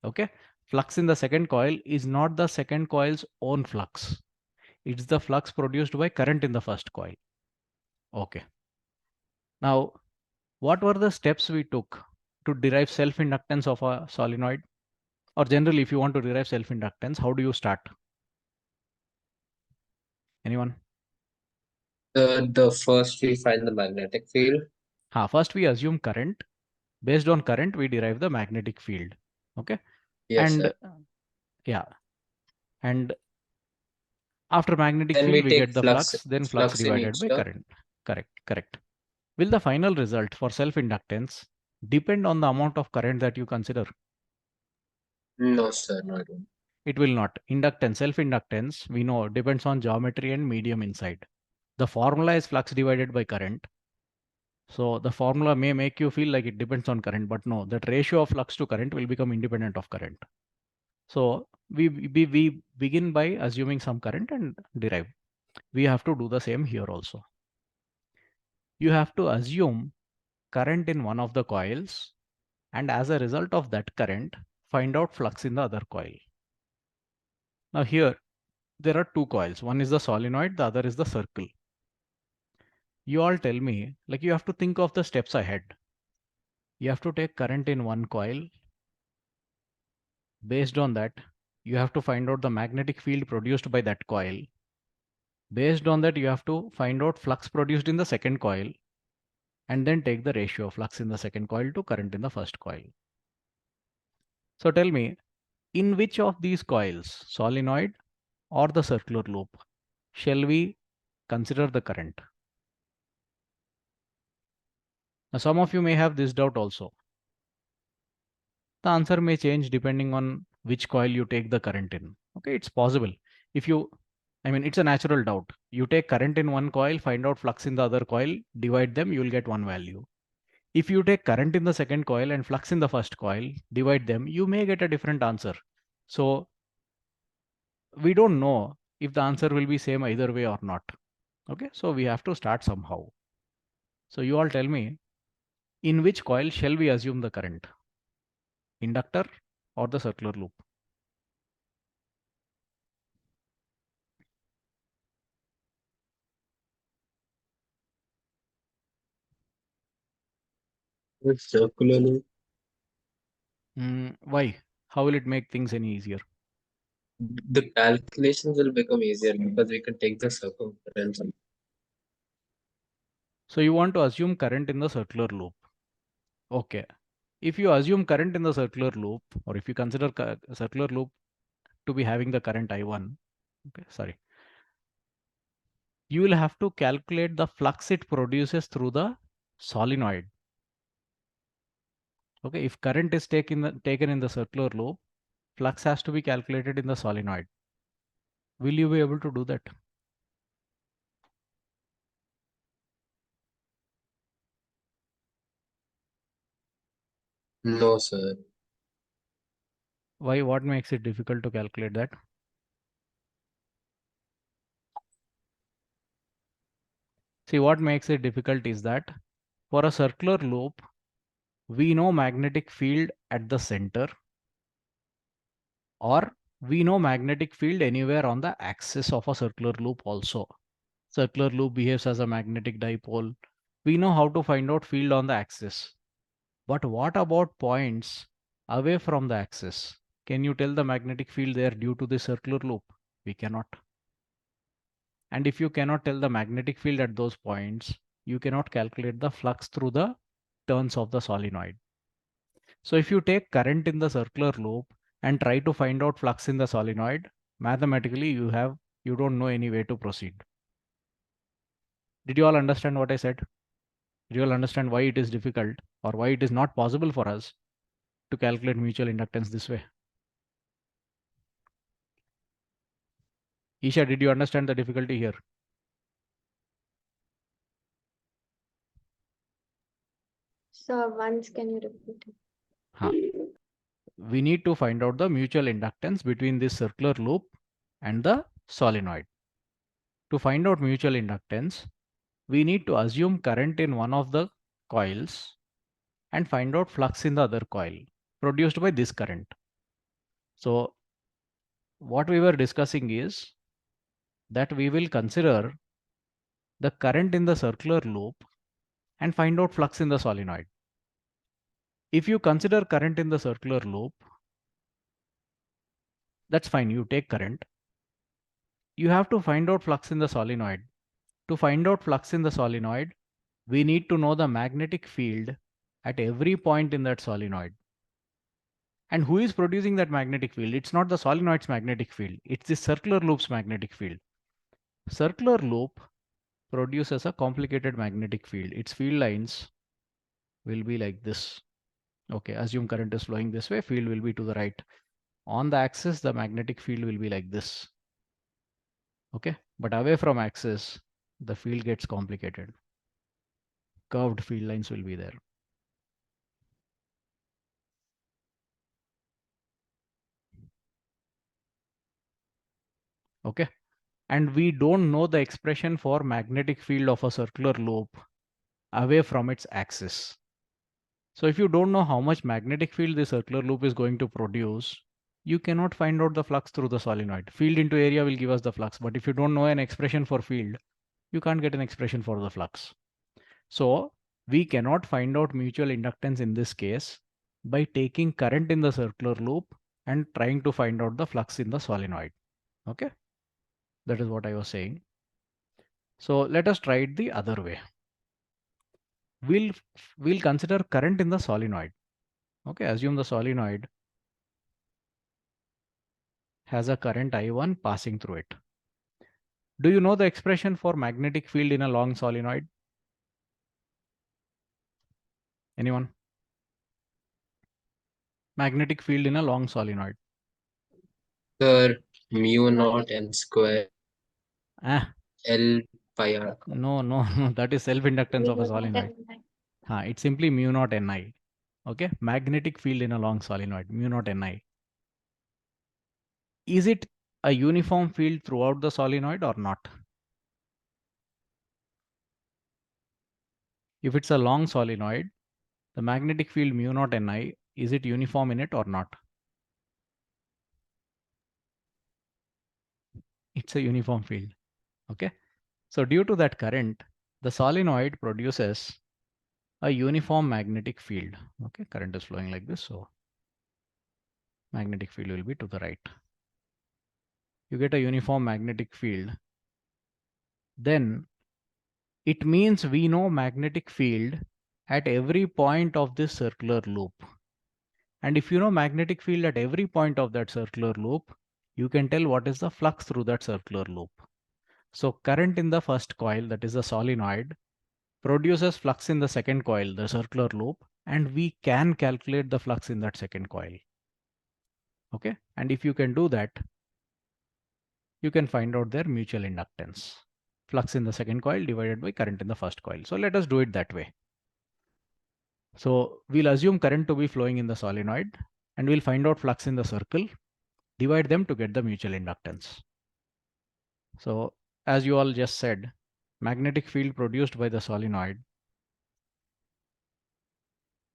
Okay. Flux in the second coil is not the second coil's own flux. It's the flux produced by current in the first coil. Okay. Now, what were the steps we took to derive self-inductance of a solenoid? Or generally, if you want to derive self-inductance, how do you start? Anyone? The first we find the magnetic field. First we assume current. Based on current, we derive the magnetic field. Okay. Yes, And sir. yeah. And after magnetic Then field, we we take get the flux, flux, then flux flux in divided each by turn. current. Correct. Will the final result for self-inductance depend on the amount of current that you consider? No, sir, no, I don't. It will not. Inductance, self-inductance, we know depends on geometry and medium inside. The formula is flux divided by current. So the formula may make you feel like it depends on current, but no, that ratio of flux to current will become independent of current. So we begin by assuming some current and derive. We have to do the same here also. You have to assume current in one of the coils, and as a result of that current, find out flux in the other coil. Now here, there are two coils. One is the solenoid, the other is the circle. You all tell me, like you have to think of the steps ahead. You have to take current in one coil. Based on that, you have to find out the magnetic field produced by that coil. Based on that, you have to find out flux produced in the second coil, and then take the ratio of flux in the second coil to current in the first coil. So tell me, in which of these coils, solenoid or the circular loop, shall we consider the current? Now, some of you may have this doubt also. The answer may change depending on which coil you take the current in. Okay, it's possible. It's a natural doubt. You take current in one coil, find out flux in the other coil, divide them, you will get one value. If you take current in the second coil and flux in the first coil, divide them, you may get a different answer. So we don't know if the answer will be same either way or not. Okay, so we have to start somehow. So you all tell me, in which coil shall we assume the current? Inductor or the circular loop? With circular loop. Why? How will it make things any easier? The calculations will become easier because we can take the circumference. So you want to assume current in the circular loop. Okay. If you assume current in the circular loop, or if you consider circular loop to be having the current I1, okay, sorry, you will have to calculate the flux it produces through the solenoid. Okay, if current is taken in the circular loop, flux has to be calculated in the solenoid. Will you be able to do that? No, sir. Why? What makes it difficult to calculate that? See, what makes it difficult is that for a circular loop, we know magnetic field at the center, or we know magnetic field anywhere on the axis of a circular loop also. Circular loop behaves as a magnetic dipole. We know how to find out field on the axis. But what about points away from the axis? Can you tell the magnetic field there due to the circular loop? We cannot. And if you cannot tell the magnetic field at those points, you cannot calculate the flux through the turns of the solenoid. So if you take current in the circular loop and try to find out flux in the solenoid, mathematically you don't know any way to proceed. Did you all understand what I said? Did you all understand why it is difficult or why it is not possible for us to calculate mutual inductance this way? Isha, did you understand the difficulty here? So once can you repeat it? Huh. We need to find out the mutual inductance between this circular loop and the solenoid. To find out mutual inductance, we need to assume current in one of the coils and find out flux in the other coil produced by this current. So what we were discussing is that we will consider the current in the circular loop and find out flux in the solenoid. If you consider current in the circular loop, that's fine, you take current. You have to find out flux in the solenoid. To find out flux in the solenoid, we need to know the magnetic field at every point in that solenoid. And who is producing that magnetic field? It's not the solenoid's magnetic field, it's the circular loop's magnetic field. Circular loop produces a complicated magnetic field. Its field lines will be like this. Okay, assume current is flowing this way, field will be to the right. On the axis, the magnetic field will be like this. Okay, but away from axis, the field gets complicated. Curved field lines will be there. Okay, and we don't know the expression for magnetic field of a circular loop away from its axis. So if you don't know how much magnetic field the circular loop is going to produce, you cannot find out the flux through the solenoid. Field into area will give us the flux, but if you don't know an expression for field, you can't get an expression for the flux. So we cannot find out mutual inductance in this case by taking current in the circular loop and trying to find out the flux in the solenoid. Okay, that is what I was saying. So let us try it the other way. We'll consider current in the solenoid. Okay, assume the solenoid has a current I1 passing through it. Do you know the expression for magnetic field in a long solenoid? Anyone? Magnetic field in a long solenoid. Sir, mu naught n square Ah, L pi r. no, that is self-inductance of a solenoid. It's simply mu naught Ni. Okay, magnetic field in a long solenoid, mu naught Ni. Is it a uniform field throughout the solenoid or not? If it's a long solenoid, the magnetic field mu naught Ni, is it uniform in it or not? It's a uniform field. Okay, so due to that current, the solenoid produces a uniform magnetic field. Okay, current is flowing like this, so magnetic field will be to the right. you get a uniform magnetic field, then it means we know magnetic field at every point of this circular loop. And if you know magnetic field at every point of that circular loop, you can tell what is the flux through that circular loop. So current in the first coil, that is the solenoid, produces flux in the second coil, the circular loop, and we can calculate the flux in that second coil. Okay, and if you can do that, you can find out their mutual inductance. Flux in the second coil divided by current in the first coil. So let us do it that way. So we'll assume current to be flowing in the solenoid, and we'll find out flux in the circle, divide them to get the mutual inductance. So as you all just said, magnetic field produced by the solenoid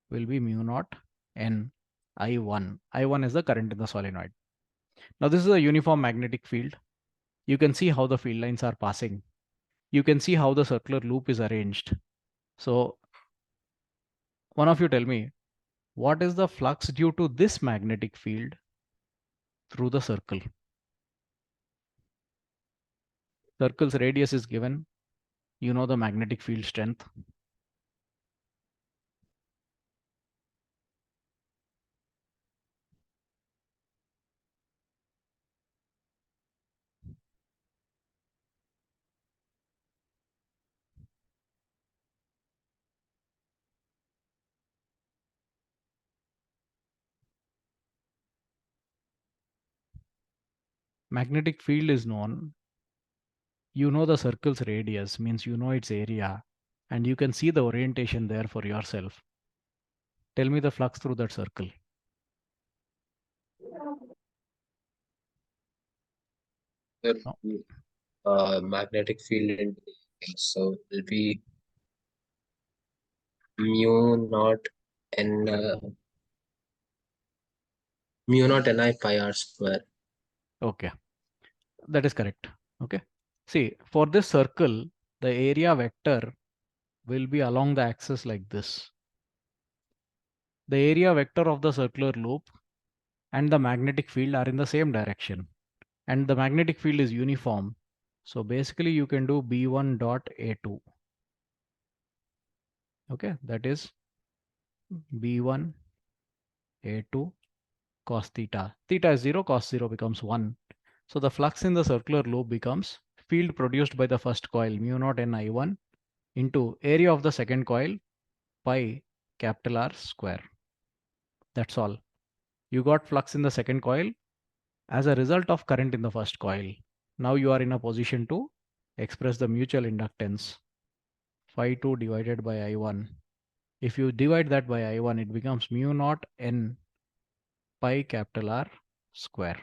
will be mu naught n I1. I1 is the current in the solenoid. Now this is a uniform magnetic field. You can see how the field lines are passing. You can see how the circular loop is arranged. So one of you tell me, what is the flux due to this magnetic field through the circle? Circle's radius is given. You know the magnetic field strength. Magnetic field is known. You know the circle's radius, means you know its area, and you can see the orientation there for yourself. Tell me the flux through that circle. The magnetic field in so it will be mu naught n mu naught ni pi r square. Okay, that is correct. Okay, see, for this circle, the area vector will be along the axis like this. The area vector of the circular loop and the magnetic field are in the same direction, and the magnetic field is uniform. So basically you can do B1 dot A2. Okay, that is B1 A2 cos theta. Theta is 0, cos 0 becomes 1. So the flux in the circular loop becomes field produced by the first coil mu naught n I1 into area of the second coil pi capital R square. That's all. You got flux in the second coil as a result of current in the first coil. Now you are in a position to express the mutual inductance phi 2 divided by I1. If you divide that by I1, it becomes mu naught n pi capital R square.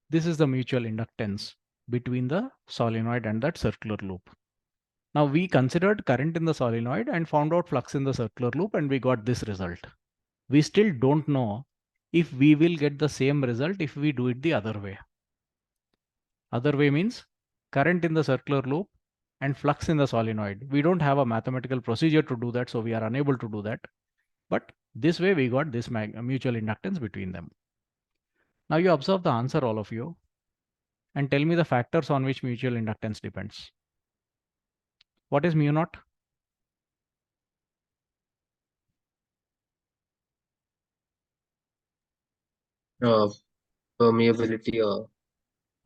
This is the mutual inductance between the solenoid and that circular loop. Now we considered current in the solenoid and found out flux in the circular loop, and we got this result. We still don't know if we will get the same result if we do it the other way. Other way means current in the circular loop and flux in the solenoid. We don't have a mathematical procedure to do that, so we are unable to do that. But this way we got this mutual inductance between them. Now you observe the answer, all of you, and tell me the factors on which mutual inductance depends. What is mu naught? Permeability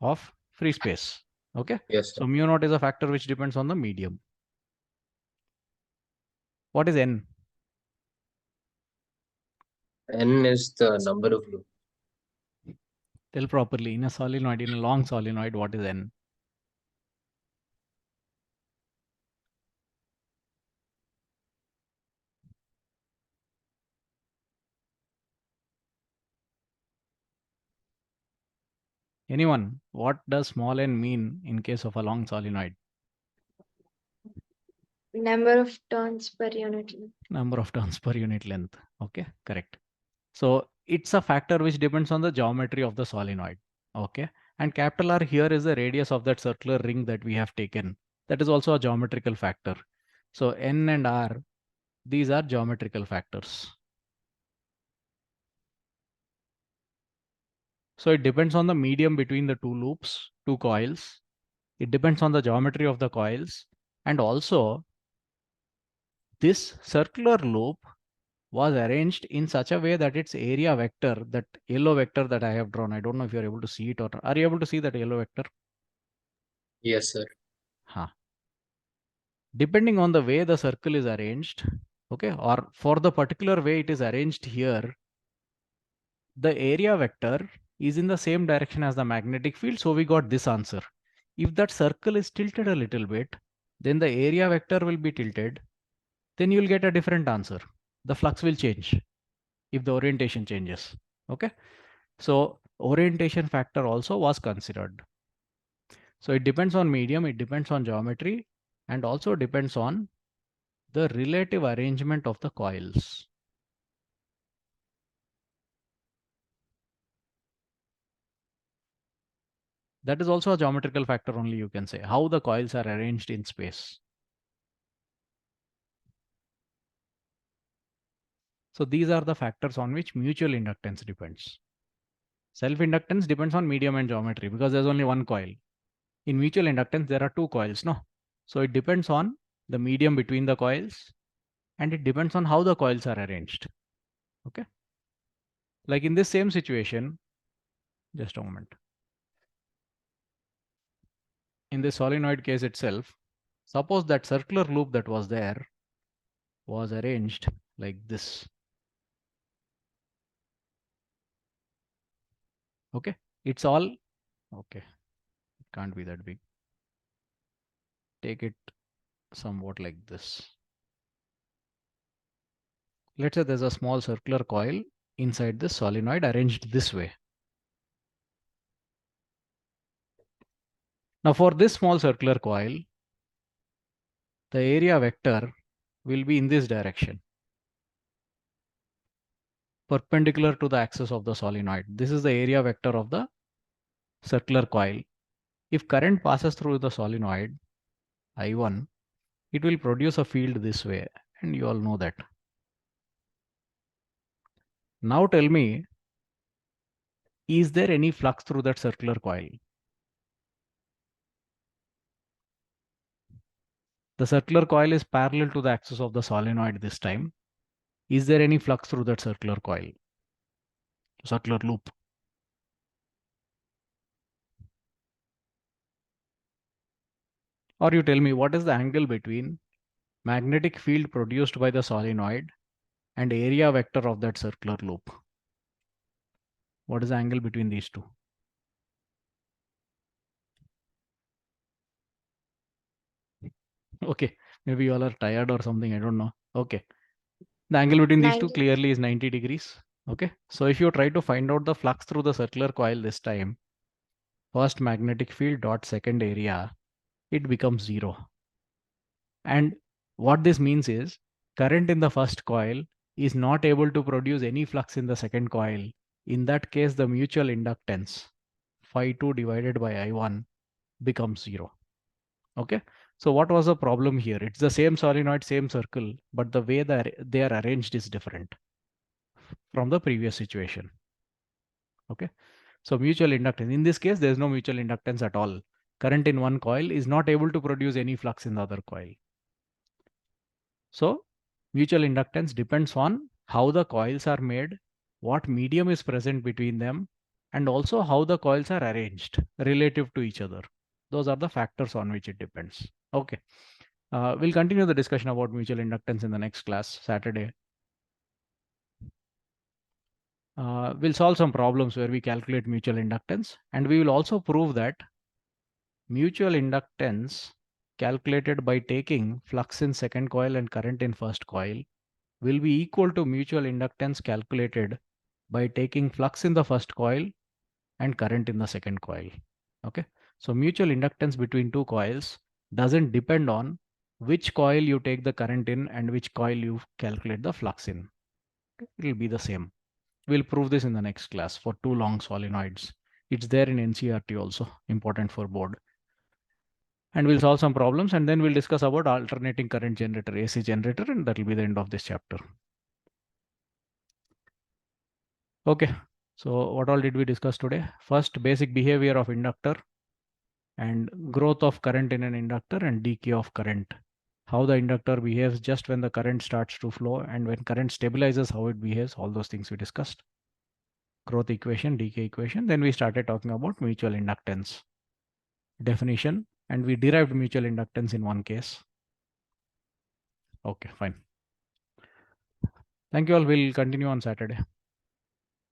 Of free space. Okay. yes, sir. So mu naught is a factor which depends on the medium. What is n? N is the number of loops. Tell properly. In a solenoid, in a long solenoid, what is n? Anyone? What does small n mean in case of a long solenoid? Number of turns per unit length. Number of turns per unit length. Okay, correct. So it's a factor which depends on the geometry of the solenoid. Okay, and capital R here is the radius of that circular ring that we have taken. That is also a geometrical factor. So n and r, these are geometrical factors. So it depends on the medium between the two loops, two coils. It depends on the geometry of the coils. And also, this circular loop was arranged in such a way that its area vector, that yellow vector that I have drawn, I don't know if you're able to see it or not. Are you able to see that yellow vector? Yes, sir. Huh. Depending on the way the circle is arranged, okay, or for the particular way it is arranged here, the area vector is in the same direction as the magnetic field. So we got this answer. If that circle is tilted a little bit, then the area vector will be tilted. Then you'll get a different answer. The flux will change if the orientation changes. Okay. So orientation factor also was considered. So it depends on medium, it depends on geometry, and also depends on the relative arrangement of the coils. That is also a geometrical factor only, you can say, how the coils are arranged in space. So these are the factors on which mutual inductance depends. Self-inductance depends on medium and geometry because there's only one coil. In mutual inductance, there are two coils, no? So it depends on the medium between the coils and it depends on how the coils are arranged. Okay. Like in this same situation, just a moment. In the solenoid case itself, suppose that circular loop that was there was arranged like this. Okay, it's all okay. It can't be that big. Take it somewhat like this. Let's say there's a small circular coil inside this solenoid arranged this way. Now for this small circular coil, the area vector will be in this direction, perpendicular to the axis of the solenoid. This is the area vector of the circular coil. If current passes through the solenoid, I1, it will produce a field this way, and you all know that. Now tell me, is there any flux through that circular coil? The circular coil is parallel to the axis of the solenoid this time. Is there any flux through that circular coil? Circular loop. Or you tell me, what is the angle between magnetic field produced by the solenoid and area vector of that circular loop? What is the angle between these two? Okay, maybe you all are tired or something, I don't know. Okay, the angle between these two 90. clearly is 90 degrees. Okay, so if you try to find out the flux through the circular coil this time, first magnetic field dot second area, it becomes 0. And what this means is current in the first coil is not able to produce any flux in the second coil. In that case, the mutual inductance phi 2 divided by I1 becomes 0. Okay, so what was the problem here? It's the same solenoid, same circle, but the way they are arranged is different from the previous situation. Okay, so mutual inductance. In this case, there is no mutual inductance at all. Current in one coil is not able to produce any flux in the other coil. So mutual inductance depends on how the coils are made, what medium is present between them, and also how the coils are arranged relative to each other. Those are the factors on which it depends. Okay. We'll continue the discussion about mutual inductance in the next class, Saturday. We'll solve some problems where we calculate mutual inductance, and we will also prove that mutual inductance calculated by taking flux in second coil and current in first coil will be equal to mutual inductance calculated by taking flux in the first coil and current in the second coil. Okay, so mutual inductance between two coils doesn't depend on which coil you take the current in and which coil you calculate the flux in. It will be the same. We'll prove this in the next class for two long solenoids. It's there in NCERT also, important for board. And we'll solve some problems and then we'll discuss about alternating current generator, AC generator, and that will be the end of this chapter. Okay, So what all did we discuss today? First, basic behavior of inductor and growth of current in an inductor and decay of current. How the inductor behaves just when the current starts to flow, and when current stabilizes, how it behaves. All those things we discussed. Growth equation, decay equation. Then we started talking about mutual inductance definition, and we derived mutual inductance in one case. Okay, fine. Thank you all. We'll continue on Saturday.